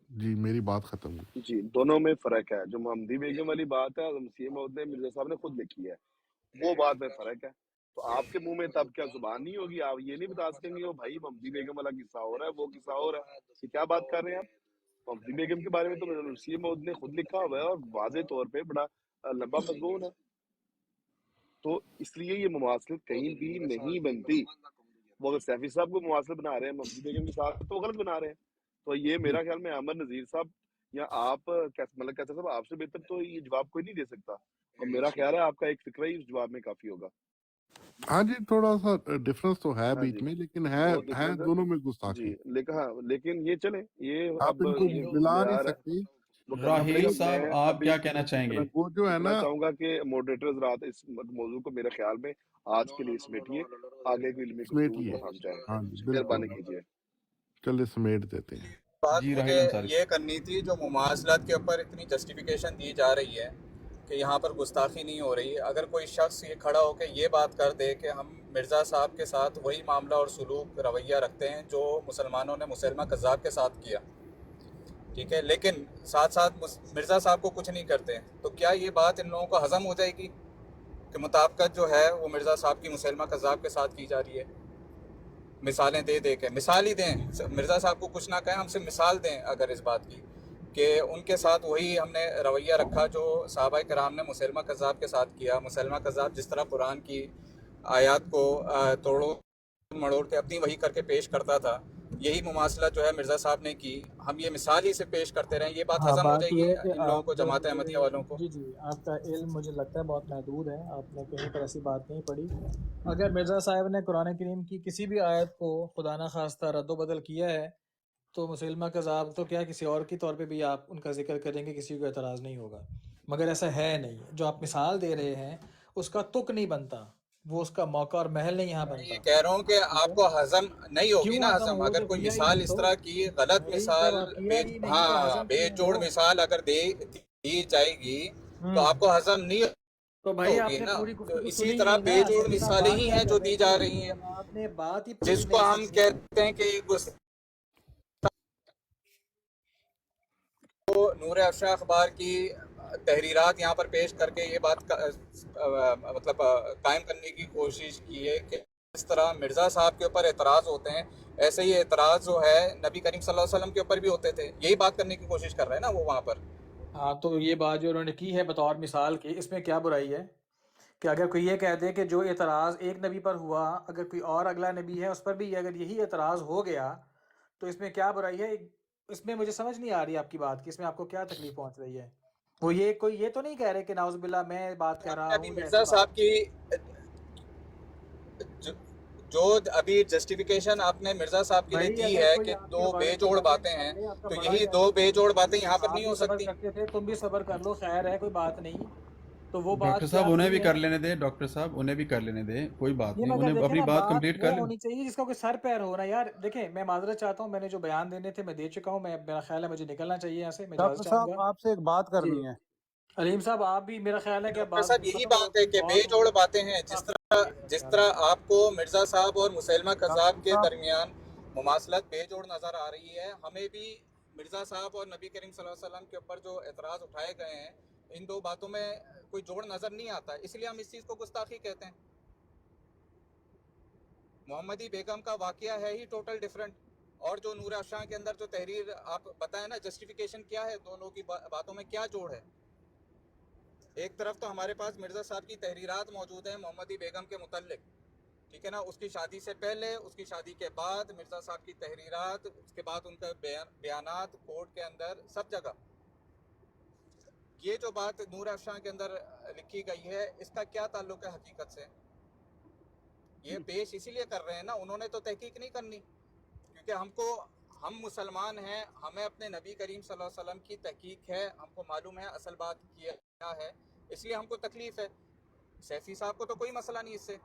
जी मेरी बात खत्म हुई। जी, दोनों में फ़र्क है। जो मोहम्मदी बेगम वाली बात है, मसीह मौद ने मिर्ज़ा साहब ने खुद लिखी है, वो बात में फ़र्क है। तो आपके मुँह में तब क्या ज़ुबान नहीं होगी? आप ये नहीं बता सकेंगे, ओ भाई मोहम्मदी बेगम वाला किस्सा और है, वो किस्सा और है। ये क्या बात कर रहे हैं आप? मोहम्मदी बेगम के बारे में तो मसीह मौद ने खुद लिखा हुआ है और वाज़ेह तौर पे बड़ा लंबा मज़मून है। तो इसलिए ये मुमासलत कहीं भी नहीं बनती। वो अगर सैफी साहब को मुमासलत बना रहे हैं मोहम्मदी बेगम के साथ, तो गलत बना रहे हैं। तो ये मेरा ख्याल में अमर नज़ीर साहब या आप मतलब कैसे साहब, आपसे बेहतर तो ये जवाब कोई नहीं दे सकता। और मेरा ख्याल है आपका एक फ़िक्रा ही इस जवाब में काफ़ी होगा। हाँ जी, थोड़ा-सा डिफरेंस तो है हाँ बीच जी, में, लेकिन बहुत है डिफरेंस है। दोनों में जी, गुस्ताखी। लेकिन ये चलें, ये आप अब इनको ये मिला नहीं यार सकते। वो करना राहील पड़ेगा। साहब मैं आप अभी क्या कहना चाहेंगे? वो जो है मैं ना, चाहूँगा कि मॉडरेटर्स रात इस मौज़ू को मेरे ख्याल में आज के लिए समेटिए, आगे की इल्मी गुफ्तगू समेटिए। पर हम जाएँ। हाँ जी, बिल्कुल। मेहरबानी कीजिए। चलिए समेट देते हैं। बात जी मुझे राहील अंसारी ये करनी थी, जो मुमासलात के ऊपर इतनी जस्टिफिकेशन दी जा रही है कि यहाँ पर गुस्ताखी नहीं हो रही। अगर कोई शख्स ये खड़ा होकर ये बात कर दे कि हम मिर्ज़ा साहब के साथ वही मामला और सलूक रवैया रखते हैं जो मुसलमानों ने मुसलमा कज़्ज़ाब के साथ किया, ठीक है, लेकिन साथ साथ मिर्ज़ा साहब को कुछ नहीं करते हैं, तो क्या ये बात इन लोगों को हज़म हो जाएगी कि मुताबिकत जो है वो मिर्ज़ा साहब की मुसलमा कज़्ज़ाब के साथ की जा रही है? मिसालें दे दे के, मिसाल ही दें, मिर्ज़ा साहब को कुछ ना कहें, हमसे मिसाल दें अगर इस बात की कि उनके साथ वही हमने रवैया रखा जो सहाबा कराम ने मुसलमा कज़्ज़ाब के साथ किया। मुसलमा कज़्ज़ाब जिस तरह कुरान की आयत को तोड़ो मड़ोड़ के अपनी वही करके पेश करता था, यही मुमासला जो है मिर्ज़ा साहब ने की। हम ये मिसाल ही से पेश करते रहें, ये बात हाँ, हज़म हो बात जाएगी ये है कि इन लोगों आप को, जो जमात अहमदिया वालों को? जी जी, आपका इल्म मुझे लगता है बहुत महदूद है, आपने कहीं पर ऐसी बात नहीं पढ़ी। अगर मिर्ज़ा साहब ने कुरान करीम की किसी भी आयत को खुदा न खास्ता रद्द-बदल किया है, तो मुसलमा कज़्ज़ाब तो क्या किसी और के तौर पे भी आप उनका ज़िक्र करेंगे, किसी को एतराज़ नहीं होगा। मगर ऐसा है नहीं, जो आप मिसाल दे रहे हैं उसका तुक नहीं बनता, वो उसका मौका और महल नहीं यहाँ मैं बनता। ये कह रहा हूँ कि ठीक है, आपको हज़म नहीं होगी क्यों ना हज़म हज़म, हो, अगर जब कोई किया ही मिसाल नहीं इस तो? तरह की गलत भाई मिसाल जब किया ही नहीं तो हाँ हज़म क्यों बेजोड़ हो? मिसाल अगर दी जाएगी तो आपको हज़म नहीं तो भाई होगी आपने ना। पूरी तो गुफ्तगू इसी सुनी तरह नहीं ना, बेजोड़ सैफी साहब मिसालें बात ही क्या हैं कर जो रहे दी जा थे? रही हैं, जब आपने बात ही पूरी जिसको नहीं हम सुनी कहते हैं कि तो नूर अफशा अखबार की तहरीरात यहाँ पर पेश करके ये बात मतलब कायम करने की कोशिश की है कि इस तरह मिर्ज़ा साहब के ऊपर एतराज़ होते हैं, ऐसे ही एतराज़ जो है नबी करीम सल्लल्लाहु अलैहि वसल्लम के ऊपर भी होते थे। यही बात करने की कोशिश कर रहे हैं ना वो वहाँ पर। हाँ, तो ये बात जो उन्होंने की है बतौर मिसाल की, इसमें क्या बुराई है कि अगर कोई ये कह दे कि जो एतराज़ एक नबी पर हुआ, अगर कोई और अगला नबी है उस पर भी अगर यही एतराज़ हो गया, तो इसमें क्या बुराई है? इसमें मुझे समझ नहीं आ रही आपकी बात की, इसमें आपको क्या तकलीफ पहुंच रही है? वो ये कोई ये तो नहीं कह रहे कि नाउज़ुबिल्लाह मैं बात कर रहा अभी हूँ या मिर्ज़ा ऐसी साहब बात। की जो अभी जस्टिफिकेशन आपने मिर्ज़ा साहब के लिए भाई दी अगर है कोई कि आपके दो वर्ड को बेजोड़ बर्दाश्त बातें हैं, करे, आपका तो बड़ा यही यार दो है, बेजोड़ बातें यहाँ पर आप नहीं भी हो सब्र सकती। करते थे, तुम भी सब्र कर लो, खैर है, कोई बात नहीं। तो वो डॉक्टर बात साहब क्या उन्हें थी भी है कर लेने दें, डॉक्टर साहब उन्हें भी कर लेने दें, कोई बात ये, नहीं, मगर उन्हें देखें अपनी ना, बात बात कंप्लीट वो कर लें। होनी चाहिए जिसका कोई सर पैर हो ना यार। देखें, मैं माजरत चाहता हूँ, मैंने जो बयान देने थे मैं दे चुका हूँ, मैं मेरा ख्याल है मुझे निकलना चाहिए यहाँ से, मैं इजाज़त डॉक्टर साहब चाहूँगा। आपसे एक बात जी करनी है। अलीम साहब, आप भी मेरा ख्याल है कि अब डॉक्टर बात साहब यही खत्म करो, बात है कि बहुत हो बेजोड़ गया बातें हैं, जिस यार। तरह आपको मिर्ज़ा साहब और मुसलमा कज़्ज़ाब डॉक्टर के साहब दरमियान मुमासलत बेजोड़ नज़र आ रही है, हमें भी मिर्ज़ा साहब और नबी करीम सल्लल्लाहु अलैहि वसल्लम के ऊपर जो एतराज़ उठाए गए हैं, इन दो बातों में कोई जोड़ नज़र नहीं आता, इसलिए हम इस चीज़ को गुस्ताखी कहते हैं। मोहम्मदी बेगम का वाक़या है ही टोटल डिफरेंट, और जो नूर अफशां के अंदर जो तहरीर आप बताएं ना, जस्टिफिकेशन क्या है, दोनों की बातों में क्या जोड़ है? एक तरफ तो हमारे पास मिर्ज़ा साहब की तहरीरात मौजूद हैं मोहम्मदी बेगम के मुतल्लिक, ठीक है ना, उसकी शादी से पहले, उसकी शादी के बाद, मिर्ज़ा साहब की तहरीरात, उसके बाद उनका बयानात कोर्ट के अंदर सब जगह। ये जो बात नूर अफशां के अंदर लिखी गई है, इसका क्या ताल्लुक है हकीकत से? ये पेश इसीलिए कर रहे हैं ना, उन्होंने तो तहकीक नहीं करनी, क्योंकि हम मुसलमान हैं, हमें अपने नबी करीम सल्लल्लाहु अलैहि वसल्लम की तहकीक है, हमको मालूम है असल बात क्या है, इसलिए हमको तकलीफ़ है। सैफी साहब को तो कोई मसला नहीं इससे,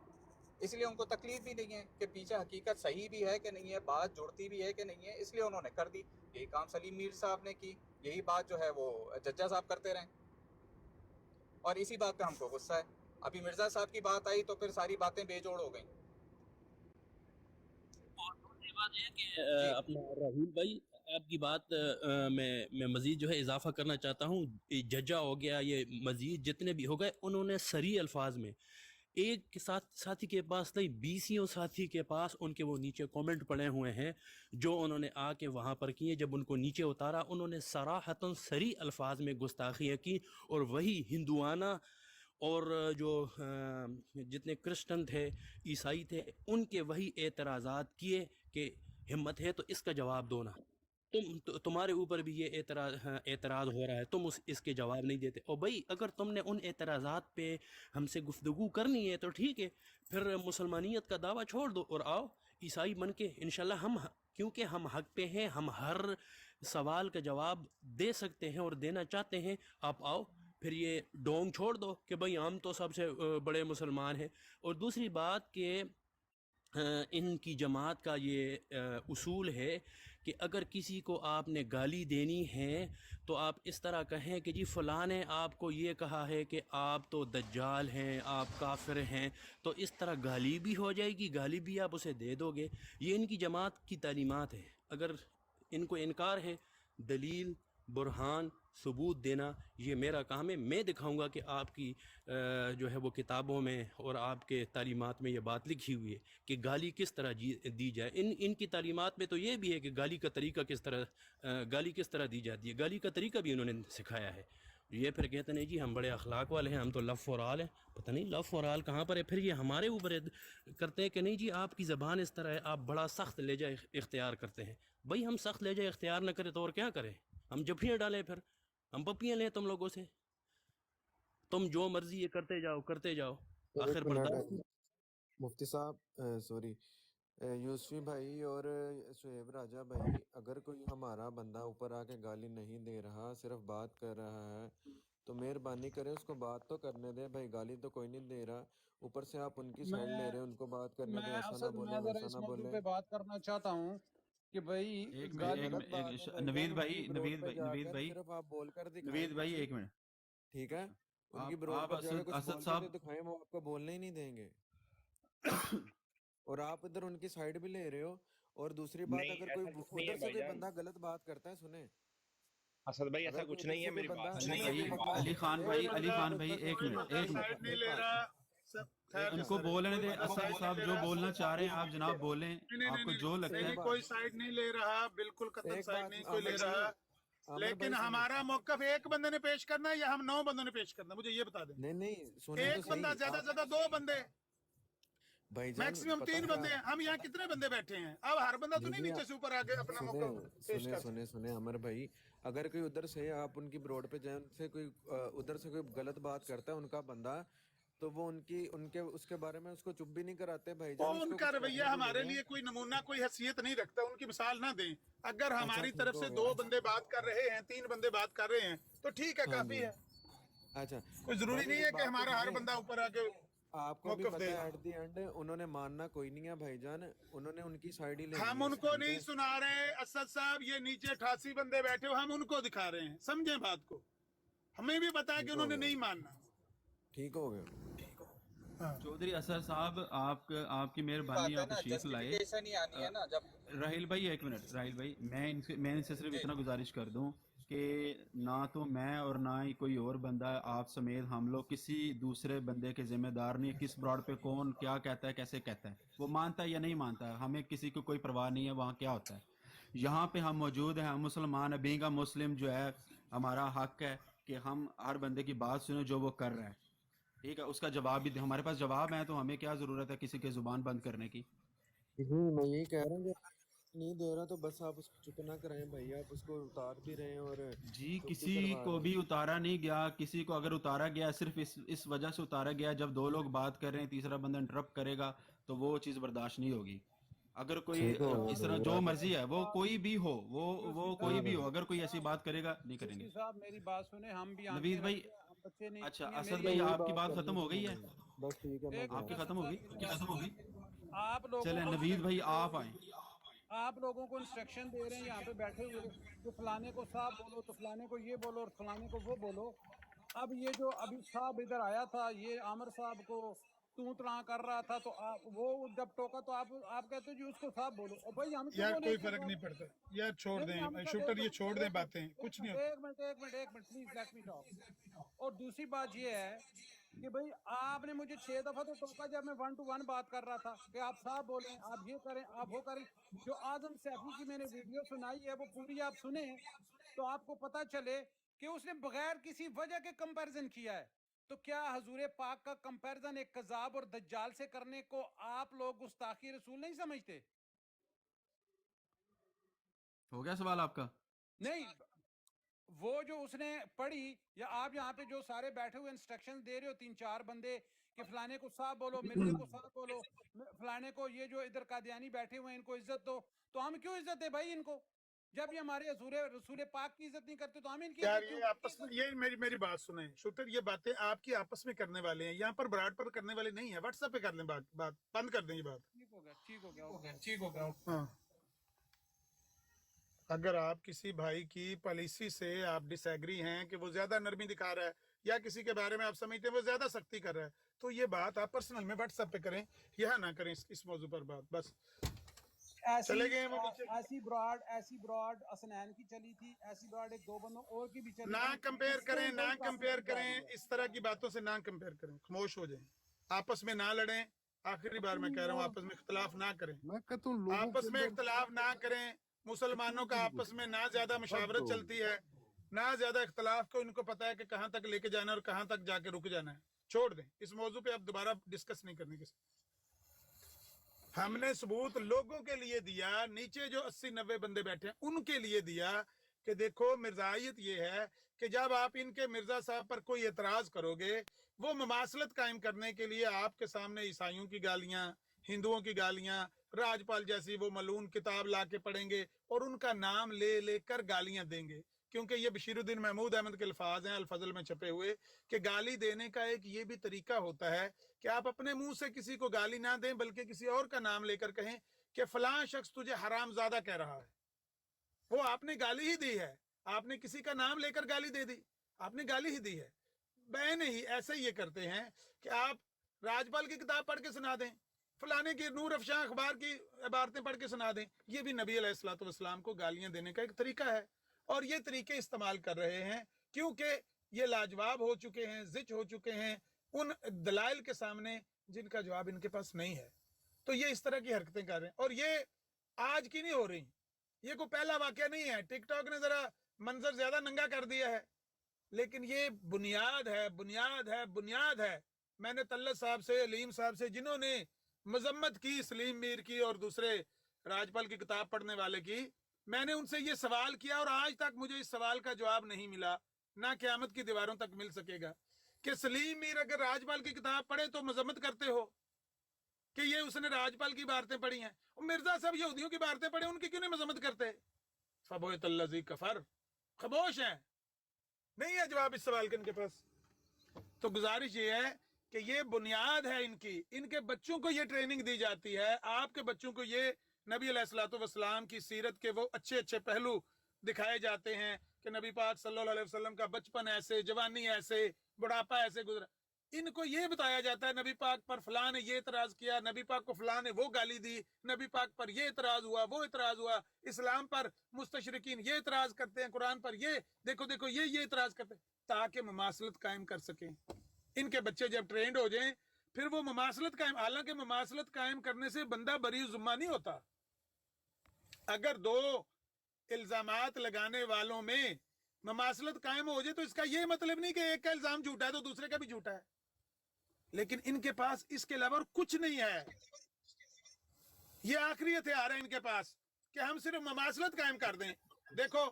इसलिए उनको तकलीफ भी नहीं है कि पीछे हकीकत सही भी है कि नहीं है, बात जुड़ती भी है कि नहीं है, इसलिए उन्होंने कर दी। यही काम सलीम मीर साहब ने की, यही बात जो है वो जज्जा साहब करते रहे, और इसी बात पे हमको गुस्सा है। अभी मिर्ज़ा साहब की बात आई तो फिर सारी बातें बेजोड़ हो गई। बात है कि अपना राहुल भाई आपकी बात मैं मज़ीद जो है इजाफा करना चाहता हूँ। जज्जा हो गया, ये मज़ीद जितने भी हो गए, उन्होंने सरी अल्फाज में एक के साथी के पास नहीं, 20 साथी के पास उनके वो नीचे कमेंट पड़े हुए हैं जो उन्होंने आके वहाँ पर किए। जब उनको नीचे उतारा, उन्होंने सराहतन सरी अल्फाज में गुस्ताखियाँ की, और वही हिंदुआना और जो जितने क्रिश्चन थे, ईसाई थे, उनके वही एतराज़ात किए कि हिम्मत है तो इसका जवाब दो ना, तुम्हारे ऊपर भी ये एतराज़ हो रहा है, तुम इसके जवाब नहीं देते। और भाई अगर तुमने उन एतराज़ात पे हमसे गुफ्तगू करनी है तो ठीक है, फिर मुसलमानियत का दावा छोड़ दो और आओ ईसाई बन के इंशाल्लाह। हम क्योंकि हम हक पे हैं, हम हर सवाल का जवाब दे सकते हैं और देना चाहते हैं, आप आओ। फिर ये डोंग छोड़ दो कि भाई हम तो सबसे बड़े मुसलमान हैं। और दूसरी बात कि इनकी जमात का ये उसूल है कि अगर किसी को आपने गाली देनी है तो आप इस तरह कहें कि जी फ़लाँ ने आपको ये कहा है कि आप तो दज्जाल हैं, आप काफिर हैं, तो इस तरह गाली भी हो जाएगी, गाली भी आप उसे दे दोगे। ये इनकी जमात की तालीमात है। अगर इनको इनकार है, दलील, बुरहान, सबूत देना ये मेरा काम है। मैं दिखाऊंगा कि आपकी जो है वो किताबों में और आपके तालीमात में ये बात लिखी हुई है कि गाली किस तरह दी जाए। इनकी तालीमात में तो ये भी है कि गाली का तरीका किस तरह दी जाती है, गाली का तरीका भी उन्होंने सिखाया है। ये फिर कहते नहीं जी हम बड़े अखलाक वाले हैं, हम तो लफ़ और आल हैं। पता नहीं लफ़ और आल कहाँ पर है। फिर ये हमारे ऊपर करते हैं कि नहीं जी आपकी ज़बान इस तरह है, आप बड़ा सख्त लहजा इख्तियार करते हैं। भाई हम सख्त लहजा इख्तियार न करें तो और क्या करें? हम जफियाँ डालें, फिर हम पपियाँ लें तुम लोगों से? तुम जो मर्जी ये करते जाओ, आखिर बर्दाश्त। मुफ्ती साहब सॉरी, यूसुफी भाई और सुहेब राजा भाई, अगर कोई हमारा बंदा ऊपर आके गाली नहीं दे रहा, सिर्फ बात कर रहा है, तो मेहरबानी करें उसको बात तो करने दें भाई। गाली तो कोई नहीं दे रहा, ऊपर से आप उनकी साइड ले रहे हैं, उनको बात करने दें। ऐसा ना बोले, मैं जरा वैसा इस ना मौजू बोले। पे बात करना चाहता हूँ कि भाई नवीद भाई सिर्फ आप बोल कर दिखाएं। नवीद भाई एक मिनट, ठीक है, उनकी ब्रोड आप पर जाकर कुछ असद बोल के साहब तो दिखाएं, वो आपको बोलने ही नहीं देंगे। और आप इधर उनकी साइड भी ले रहे हो। और दूसरी बात, अगर कोई उधर से कोई बंदा गलत बात करता है, सुने असद भाई, ऐसा कुछ नहीं है, मेरी बात अली खान भाई एक मिनट इनको बोलने दे। असद साहब जो बोलना चाह रहे हैं आप जनाब बोलें, आपको जो लगता है। कोई साइड नहीं ले रहा, बिल्कुल कतई साइड नहीं कोई ले रहा, लेकिन हमारा मौकफ एक बंदे ने पेश करना है या हम 9 बंदों ने पेश करना है? मुझे ये बता दें। नहीं एक बंदा, ज्यादा से ज्यादा 2 बंदे, भाईजान, मैक्सिमम 3 बंदे हैं। हम यहाँ कितने बंदे बैठे हैं? अब हर बंदा तो नहीं नीचे से ऊपर आके अपना मौका पेश कर। सुने अमर भाई, अगर कोई उधर से आप उनकी ब्रोड पे जाए, उनसे कोई उधर से कोई गलत बात करता है उनका बंदा, तो वो उनके उसके बारे में उसको चुप भी नहीं कराते भाईजान। उनका रवैया हमारे लिए कोई नमूना, कोई हैसियत नहीं रखता, उनकी मिसाल ना दें। अगर हमारी तरफ से 2 बंदे बात कर रहे हैं, 3 बंदे बात कर रहे हैं तो ठीक है, काफी है। अच्छा, कोई जरूरी नहीं है कि हमारा हर बंदा ऊपर आके आपको भी पता है एट द एंड उन्होंने मानना कोई नहीं है भाईजान, उन्होंने उनकी साइड ही ले। हम उनको नहीं सुना रहे असद साहब, ये नीचे 88 बंदे बैठे हो, हम उनको दिखा रहे हैं। समझे बात को? हमें भी पता है कि उन्होंने नहीं मानना। ठीक हो गया। चौधरी असर साहब, आपकी मेहरबानी, आप तशरीफ लाए। राहिल भाई एक मिनट, राहिल भाई मैं इनसे सिर्फ इतना गुजारिश कर दूं कि ना तो मैं और ना ही कोई और बंदा, आप समेत हम लोग किसी दूसरे बंदे के जिम्मेदार नहीं। किस ब्रॉड पे कौन क्या कहता है, कैसे कहता है, वो मानता है या नहीं मानता है, हमें किसी को कोई परवाह नहीं है वहाँ क्या होता है। यहाँ पे हम मौजूद हैं, हम मुसलमान है, बीइंग अ मुस्लिम जो है हमारा हक है कि हम हर बंदे की बात सुने जो वो कर रहा है, ठीक है, उसका जवाब भी दे। हमारे पास जवाब है, तो हमें क्या जरूरत है किसी की जुबान बंद करने की? मैं यही कह रहा हूँ, नहीं दे रहा तो बस आप उसको चुप ना कराएं भाई, आप उसको उतार भी रहे हैं। और जी किसी को भी उतारा नहीं गया, किसी को अगर उतारा गया सिर्फ इस वजह से उतारा गया, जब 2 लोग बात कर रहे हैं, तीसरा बंदा इंटरप्ट करेगा तो वो चीज़ बर्दाश्त नहीं होगी। अगर कोई इस तरह जो मर्जी है, वो कोई भी हो, वो कोई भी हो, अगर कोई ऐसी बात करेगा नहीं करेंगे। साहब मेरी बात सुने, हम भी नवीद भाई बच्चे नहीं अच्छा नहीं, असद मेरी भाई यही आपकी बात बात कर खत्म ली हो गई है? बस ठीक है, मैं एक आपकी मिनट खत्म हो गई? आप लोगों चले को नवीद भाई आप आए। आप लोगों को इंस्ट्रक्शन दे रहे हैं यहाँ पे बैठे हुए, तो फलाने को साहब बोलो, तो फलाने को ये बोलो, और फलाने को वो बोलो। अब ये जो अभी साहब इधर आया था, ये आमिर साहब को तू तड़ा कर रहा था, तो आप वो जब टोका तो आप कहते हो जी उसको साहब बोलो, और भाई हम क्यों यार बोले कोई इसको फर्क साहब? नहीं पड़ता यार, छोड़ नहीं हम दें सब शूटर, ये छोड़ दें बातें, कुछ नहीं होता। एक minute please let me talk. और दूसरी बात ये है कि भाई आपने मुझे 6 दफा तो टोका जब मैं 1 to 1 बात कर रहा था कि आप साहब बोलें, आप ये करें, आप वो करें। जो आजम सैफी की मैंने वीडियो सुनाई है वो पूरी आप सुने, तो आपको पता चले कि उसने बगैर किसी वजह के कंपैरिजन किया है। तो क्या हजूर पाक का कंपैरिजन एक कज़ाब और दज्जाल से करने को आप लोग गुस्ताखी रसूल नहीं समझते? हो गया सवाल आपका? नहीं, वो जो उसने पढ़ी, या आप यहाँ पे जो सारे बैठे हुए इंस्ट्रक्शंस दे रहे हो 3-4 बंदे कि फलाने को साहब बोलो, मिर्जे को साहब बोलो, फलाने को, ये जो इधर कादियानी बैठे हुए हैं इनको इज्जत दो, तो हम क्यों इज्जत है भाई इनको? जब ये हमारे रसूल पाक की इज्जत नहीं करते तो हम इनकी यार इज्जत ये क्यों? आपस में, ये मेरी बात सुने शूटर, ये बातें आपकी आपस में करने वाले हैं, यहाँ पर ब्राड पर करने वाले नहीं है। व्हाट्सएप पे कर लें बात बंद कर दें ये बात। ठीक हो गया। हाँ, अगर आप किसी भाई की पॉलिसी से आप डिसएग्री हैं कि वो ज्यादा नरमी दिखा रहा है, या किसी के बारे में आप समझते हैं वो ज्यादा सख्ती कर रहा है, तो ये बात आप पर्सनल में व्हाट्सएप पे करें, यहाँ ना करें इस मौजू पर बात। बस चले गए वो नीचे। ऐसी ब्रॉड असनैन की चली थी, ऐसी ब्रॉड एक दो बंदों और की भी चली ना थी। कंपेयर इससे करें, कोई ना काफी कंपेयर जा रही करें, है। इस तरह की बातों से ना कंपेयर करें, खामोश हो जाएं, आपस में ना लड़ें। आखिरी बार मैं कह रहा हूँ, आपस में इख्तलाफ ना करें, मैं कहता हूँ लोगों आपस के में अंदर इख्तलाफ ना करें। मुसलमानों का आपस में ना ज्यादा मशावरत चलती है, ना ज्यादा इख्तलाफ को इनको पता है कि कहाँ तक लेके जाना है और कहाँ तक जाके रुक जाना है। छोड़ दें इस मौजू पे, अब दोबारा डिस्कस नहीं करने के। हमने सबूत लोगों के लिए दिया, नीचे जो 80-90 बंदे बैठे हैं उनके लिए दिया कि देखो मिर्जायत ये है कि जब आप इनके मिर्जा साहब पर कोई एतराज करोगे, वो ममासलत कायम करने के लिए आपके सामने ईसाइयों की गालियां, हिंदुओं की गालियां, राजपाल जैसी वो मलून किताब ला के पढ़ेंगे और उनका नाम ले लेकर गालियां देंगे, क्योंकि ये बशीरुद्दीन महमूद अहमद के अल्फाज हैं अल-फजल में छपे हुए कि गाली देने का एक ये भी तरीका होता है कि आप अपने मुंह से किसी को गाली ना दें, बल्कि किसी और का नाम लेकर कहें कि फलां शख्स तुझे हरामजादा कह रहा है। वो आपने गाली ही दी है, आपने किसी का नाम लेकर गाली दे दी, आपने गाली ही दी है। बहन ही ऐसे ही ये करते हैं कि आप राजपाल की किताब पढ़ के सुना दें, फलाने की नूर अफशां अखबार की इबारतें पढ़ के सुना दें। ये भी नबी अलैहिस्सलाम को गालियां देने का एक तरीका है, और ये तरीके इस्तेमाल कर रहे हैं क्योंकि ये लाजवाब हो चुके हैं, जिच हो चुके हैं उन दलाइल के सामने जिनका जवाब इनके पास नहीं है। तो ये इस तरह की हरकतें कर रहे हैं, और ये आज की नहीं हो रही, ये कोई पहला वाकया नहीं है। टिकटॉक ने जरा मंजर ज्यादा नंगा कर दिया है, लेकिन ये बुनियाद है, बुनियाद है, बुनियाद है। मैंने तल्लत साहब से, अलीम साहब से, जिन्होंने मजम्मत की सलीम मीर की और दूसरे राजपाल की किताब पढ़ने वाले की, मैंने उनसे ये सवाल किया और आज तक मुझे इस सवाल का जवाब नहीं मिला, ना क़यामत की दीवारों तक मिल सकेगा, कि सलीम मीर अगर राजपाल की किताब पढ़े तो मजम्मत करते हो कि ये उसने राजपाल की बातें पढ़ी हैं, और मिर्जा साहब यहूदियों की बातें पढ़े, उनकी क्यों नहीं मजम्मत करते? फबोतल्लज़ी कफर, खामोश है, नहीं है जवाब इस सवाल के इनके पास। तो गुजारिश ये है कि ये बुनियाद है इनकी, इनके बच्चों को ये ट्रेनिंग दी जाती है, आपके बच्चों को ये नबी अलैहिस्सलाम की सीरत के वो अच्छे अच्छे पहलू दिखाए जाते हैं कि नबी पाक सल्लल्लाहु अलैहि वसल्लम का बचपन ऐसे, जवानी ऐसे, बुढ़ापा ऐसे गुजरा। इनको ये बताया जाता है नबी पाक पर फलां ने ये इतराज किया, नबी पाक को फलां ने वो गाली दी, नबी पाक पर ये इतराज हुआ, वो इतराज हुआ, इस्लाम पर मुस्तशरिकीन ये इतराज करते हैं, कुरान पर ये देखो देखो ये इतराज करते हैं, ताकि ममासलत कायम कर सकें। इनके बच्चे जब ट्रेंड हो जाएं फिर वो ममासलत कायम, हालांकि ममासलत कायम करने से बंदा बरी जुम्मा नहीं होता। अगर दो इल्जामात लगाने वालों में ममासलत कायम हो जाए तो इसका ये मतलब नहीं कि एक का इल्जाम झूठा है तो दूसरे का भी झूठा है, लेकिन इनके पास इसके अलावा और कुछ नहीं है। ये आखिरी हथियार है इनके पास कि हम सिर्फ ममासलत कायम कर दें। देखो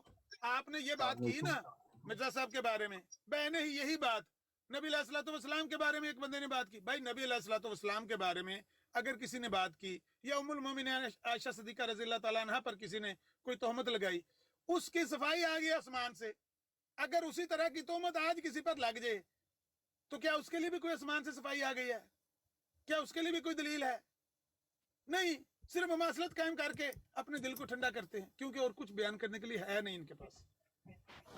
आपने ये बात की ना मिर्जा साहब के बारे में, बहने ही यही बात नबी अलैहिस्सलाम के बारे में एक बंदे ने बात की। भाई नबी अलैहिस्सलाम के बारे में अगर किसी ने बात की, या उम्मुल मोमिनीन आयशा सिद्दीका रज़ियल्लाहु ताला अन्हा पर किसी ने कोई तोहमत लगाई, उसकी सफाई आ गई आसमान से। अगर उसी तरह की तोहमत आज किसी पर लग जाए तो क्या उसके लिए भी कोई आसमान से सफाई आ गई है? क्या उसके लिए भी कोई दलील है? नहीं, सिर्फ मुमासलत कायम करके अपने दिल को ठंडा करते हैं, क्योंकि और कुछ बयान करने के लिए है नहीं इनके पास।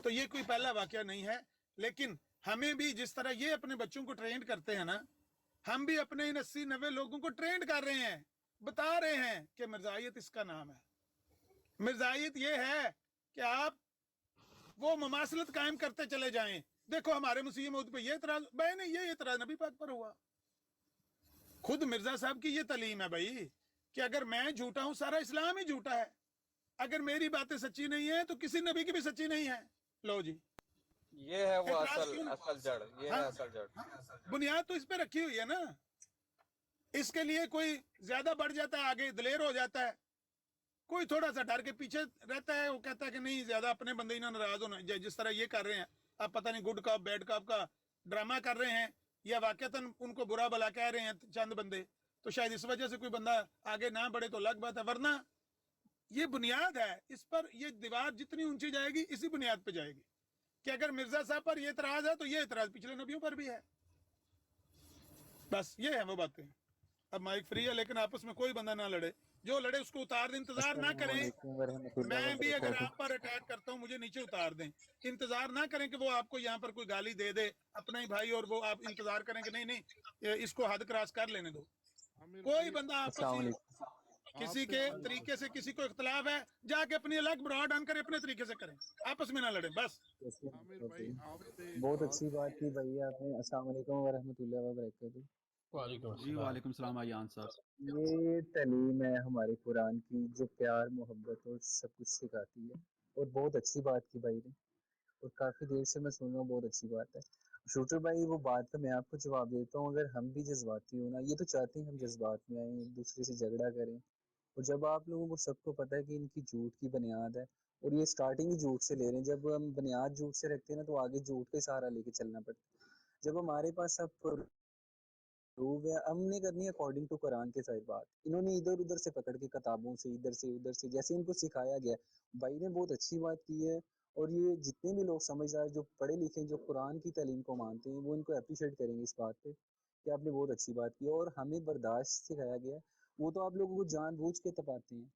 तो ये कोई पहला वाकया नहीं है, लेकिन हमें भी जिस तरह ये अपने बच्चों को ट्रेंड करते हैं ना, हम भी अपने इन 80-90 लोगों को ट्रेंड कर रहे हैं, बता रहे हैं कि मिर्जायत इसका नाम है। मिर्जायत ये है कि आप वो मुमासलत कायम करते चले जाएं। देखो हमारे मुसीह मौद पे ये इतराज, बहन ये इतराज नबी पाक पर हुआ। खुद मिर्जा साहब की ये तालीम है भाई कि अगर मैं झूठा हूं सारा इस्लाम ही झूठा है, अगर मेरी बातें सच्ची नहीं है तो किसी नबी की भी सच्ची नहीं है। लो जी, ये है वो एतराज क्यों ना? असल जड़, ये है असल जड़। बुनियाद तो इस पे रखी हुई है ना। इसके लिए कोई ज्यादा बढ़ जाता है, आगे दिलेर हो जाता है, कोई थोड़ा सा डर के पीछे रहता है, वो कहता है कि नहीं ज्यादा अपने बंदे ही ना नाराज होना। जिस तरह ये कर रहे हैं, आप पता नहीं गुड कप बैड कप का ड्रामा कर रहे हैं या वाकईतन उनको बुरा भला कह रहे हैं चंद बंदे, तो शायद इस वजह से कोई बंदा आगे ना बढ़े तो अलग बात है, वरना ये बुनियाद है। इस पर ये दीवार जितनी ऊंची जाएगी इसी बुनियाद पे जाएगी कि अगर मिर्जा साहब पर ये इतराज है तो ये इतराज पिछले नबियों पर भी है। बस ये है वो बातें। अब माइक फ्री है, लेकिन आपस में कोई बंदा ना लड़े, जो लड़े उसको उतार दें, इंतजार ना करें। मैं भी अगर आप पर अटैक करता हूं मुझे नीचे उतार दें, इंतजार ना करें कि वो आपको यहाँ पर कोई गाली दे दे, अपना ही भाई, और वो आप इंतजार करें कि नहीं नहीं इसको हद क्रॉस कर लेने दो। कोई बंदा आपस में किसी के तरीके से किसी को इख्तलाफ है, जाके अपनी अलग ब्रॉड ऑन करे, अपने तरीके से करें, आपस में ना लड़े बस। बहुत अच्छी बात की भाई आपने। अस्सलाम वालेकुम व रहमतुल्लाहि व बरकातहू। जी वालेकुम सलाम आयान साहब। ये तालीम है हमारे कुरान की जो प्यार मोहब्बत और सब कुछ सिखाती है, और बहुत अच्छी बात की भाई ने, और काफ़ी देर से मैं सुन रहा हूँ, बहुत अच्छी बात है। शूटर भाई वो बात का मैं आपको जवाब देता हूँ, अगर हम भी जज्बाती हो ना, ये तो चाहते हैं हम जज्बात में आए, एक दूसरे से झगड़ा करें, और जब आप लोगों को सबको पता है कि इनकी झूठ की बुनियाद है और ये स्टार्टिंग ही झूठ से ले रहे हैं, जब हम बुनियाद झूठ से रखते हैं ना तो आगे झूठ का सहारा लेके चलना पड़ता है। जब हमारे पास सब प्रूव है, हमने करनी है अकॉर्डिंग टू कुरान के साथ बात। इन्होंने इधर उधर से पकड़ के किताबों से इधर से उधर से जैसे इनको सिखाया गया, भाई ने बहुत अच्छी बात की है। और ये जितने भी लोग समझदार जो पढ़े लिखे जो कुरान की तालीम को मानते हैं वो इनको अप्रिशिएट करेंगे इस बात पे कि आपने बहुत अच्छी बात की। और हमें बर्दाश्त सिखाया गया, वो तो आप लोगों को जानबूझ के तपाते हैं,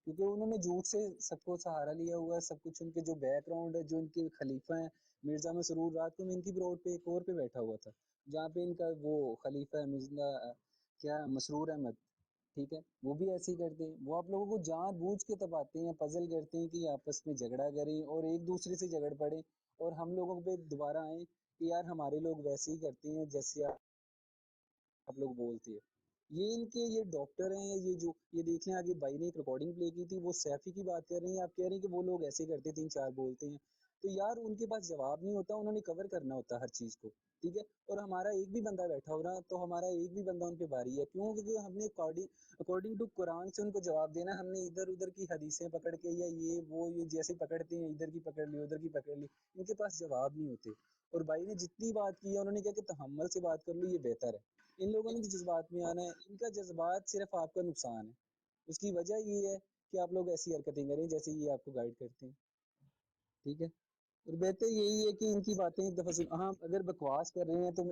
क्योंकि उन्होंने झूठ से सबको सहारा लिया हुआ है, सब कुछ उनके जो बैकग्राउंड है, जो इनके खलीफा हैं। मिर्जा मसरूर रात को मैं इनकी रोड पे एक और पे बैठा हुआ था जहाँ पे इनका वो खलीफा है मिर्जा क्या मसरूर अहमद, ठीक है, वो भी ऐसे ही करते हैं। वो आप लोगों को जानबूझ के तपाते हैं, पजल करते हैं कि आपस में झगड़ा करें और एक दूसरे से झगड़ पड़े, और हम लोगों पे दोबारा आए कि यार हमारे लोग वैसे ही करते हैं जैसे आप लोग बोलते हैं। ये इनके ये डॉक्टर हैं, ये जो ये देख लें, आगे भाई ने एक रिकॉर्डिंग प्ले की थी, वो सैफी की बात कर रहे हैं, आप कह रहे हैं कि वो लोग ऐसे करते 3-4 बोलते हैं। तो यार उनके पास जवाब नहीं होता, उन्होंने कवर करना होता हर चीज को, ठीक है। और हमारा एक भी बंदा बैठा हो ना तो हमारा एक भी बंदा उन पे भारी है, क्यों? क्योंकि हमने अकॉर्डिंग टू कुरान से उनको जवाब देना। हमने इधर उधर की हदीसें पकड़ के या ये वो ये जैसे पकड़ते हैं, इधर की पकड़ ली उधर की पकड़ ली, इनके पास जवाब नहीं होते। और भाई ने जितनी बात की है उन्होंने कहा कि तहम्मुल से बात कर लो, ये बेहतर है। इन लोगों ने जज्बात में आना है, इनका जज्बात सिर्फ आपका नुकसान है। उसकी वजह ये है कि आप लोग ऐसी हरकतें करें जैसे ये आपको गाइड करते हैं, ठीक है। और बेहतर यही है कि इनकी बातें एक दफा सुन। हाँ, अगर बकवास कर रहे हैं तो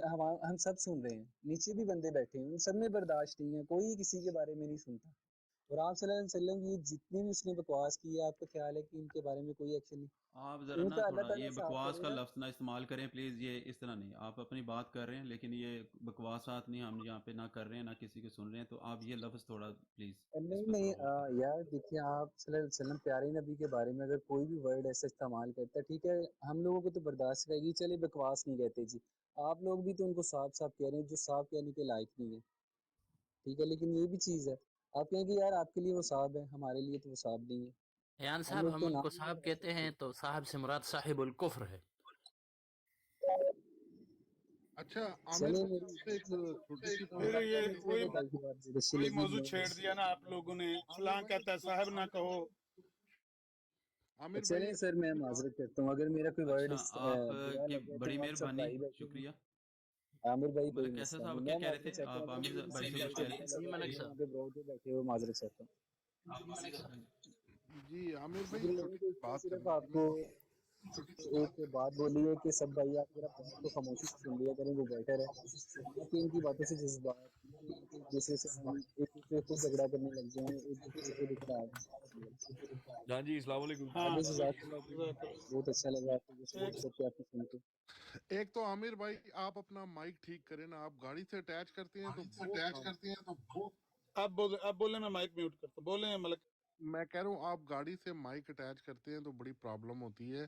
हम सब सुन रहे हैं, नीचे भी बंदे बैठे हैं, उन सब में बर्दाश्त नहीं है, कोई किसी के बारे में नहीं सुनता। और आप सल्लल्लाहु अलैहि वसल्लम ये जितनी भी उसने बकवास की है, आपका ख्याल है कि इनके बारे में कोई एक्शन नहीं? आप जरा ना इनका अल्लाह थोड़ा ताला ये साफ बकवास का करेगा। लफ्ज ना इस्तेमाल करें प्लीज, ये इस तरह नहीं। आप अपनी बात कर रहे हैं लेकिन ये बकवासात नहीं हम यहाँ पे ना कर रहे हैं ना किसी को सुन रहे हैं, तो आप ये लफ्ज थोड़ा प्लीज नहीं इस पर नहीं थोड़ा गौर करें। यार देखिए, आप सल्लल्लाहु अलैहि वसल्लम प्यारे नबी के बारे में अगर कोई भी वर्ड ऐसा इस्तेमाल करता है, ठीक है, हम लोगों को तो बर्दाश्त रहेगी, चले बकवास नहीं कहते जी। आप लोग भी तो उनको साफ साफ कह रहे हैं जो साफ कहने के लायक नहीं है, ठीक है। लेकिन ये भी चीज़ है, आप कहें कि यार आपके लिए वो साहब है, हमारे लिए तो वो साहब नहीं है। यान हम साहब लोग हम तो उनको नाम साहब कहते हैं तो साहब से मुराद साहिबुल कुफ्र है। अच्छा आमिर चलिए भाई, मेरी आपसे एक छोटी सी फिर ये वही भाई की बात जैसे वही लगी मौजू नहीं। छेड़ दिया ना आप लोगों ने। आमिर फलां भाई कहता है साहब ना कहो। आमिर भाई चलिए सर, मैं माजरत करता हूँ अगर मेरा कोई वर्ड अच्छा आप बुरा की लगे बड़ी तो हम सब मेहरबानी, भाई बैठे हैं। शुक्रिया। आमिर भाई कोई मलिक कैसर मसला नहीं, साहब मैं क्या कह रहे माजरत थे? चाहता हूँ आप अगर आमिर मेरी भाई किसी से को कुछ कह रहे बुरा थे? लगा तो वहाँ पे ब्रोड पे बैठे हुए माजरत चाहता हूँ। जी आमिर भाई मुझे लगा छोटी कि सी बात सिर्फ करनी आपको थी। एक बात बोली है कि सब भाई आप जरा बात को खामोशी से सुन लिया करें, वो बेटर है, ताकि इनकी बातों से जज्बात एक दूसरे से हम एक दूसरे को झगड़ा करने लग जाएं, एक दूसरे को दिखा हाँ जी, अस्सलाम वालेकुम। आगे से बहुत अच्छा लगा आपको आपको सुन के। एक तो आमिर भाई आप अपना माइक ठीक करें ना, आप गाड़ी से अटैच करते हैं तो अब बोले मैं माइक म्यूट करता हूं। बोले मलक। मैं कह रहा हूँ आप गाड़ी से माइक अटैच करते हैं तो बड़ी प्रॉब्लम होती है,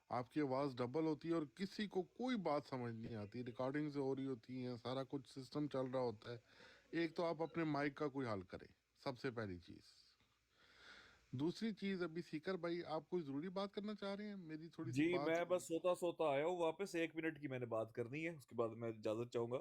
आपकी आवाज़ डबल होती है और किसी को कोई बात समझ नहीं आती, रिकॉर्डिंग से हो रही होती है, सारा कुछ सिस्टम चल रहा होता है। एक तो आप अपने माइक का कोई हल करें, सबसे पहली चीज़। दूसरी चीज़, अभी सीकर भाई आप कोई ज़रूरी बात करना चाह रहे हैं? मेरी थोड़ी सी जी बात मैं बस सोता सोता आया हूँ वापस, 1 मिनट की मैंने बात करनी है, उसके बाद मैं इजाजत चाहूंगा।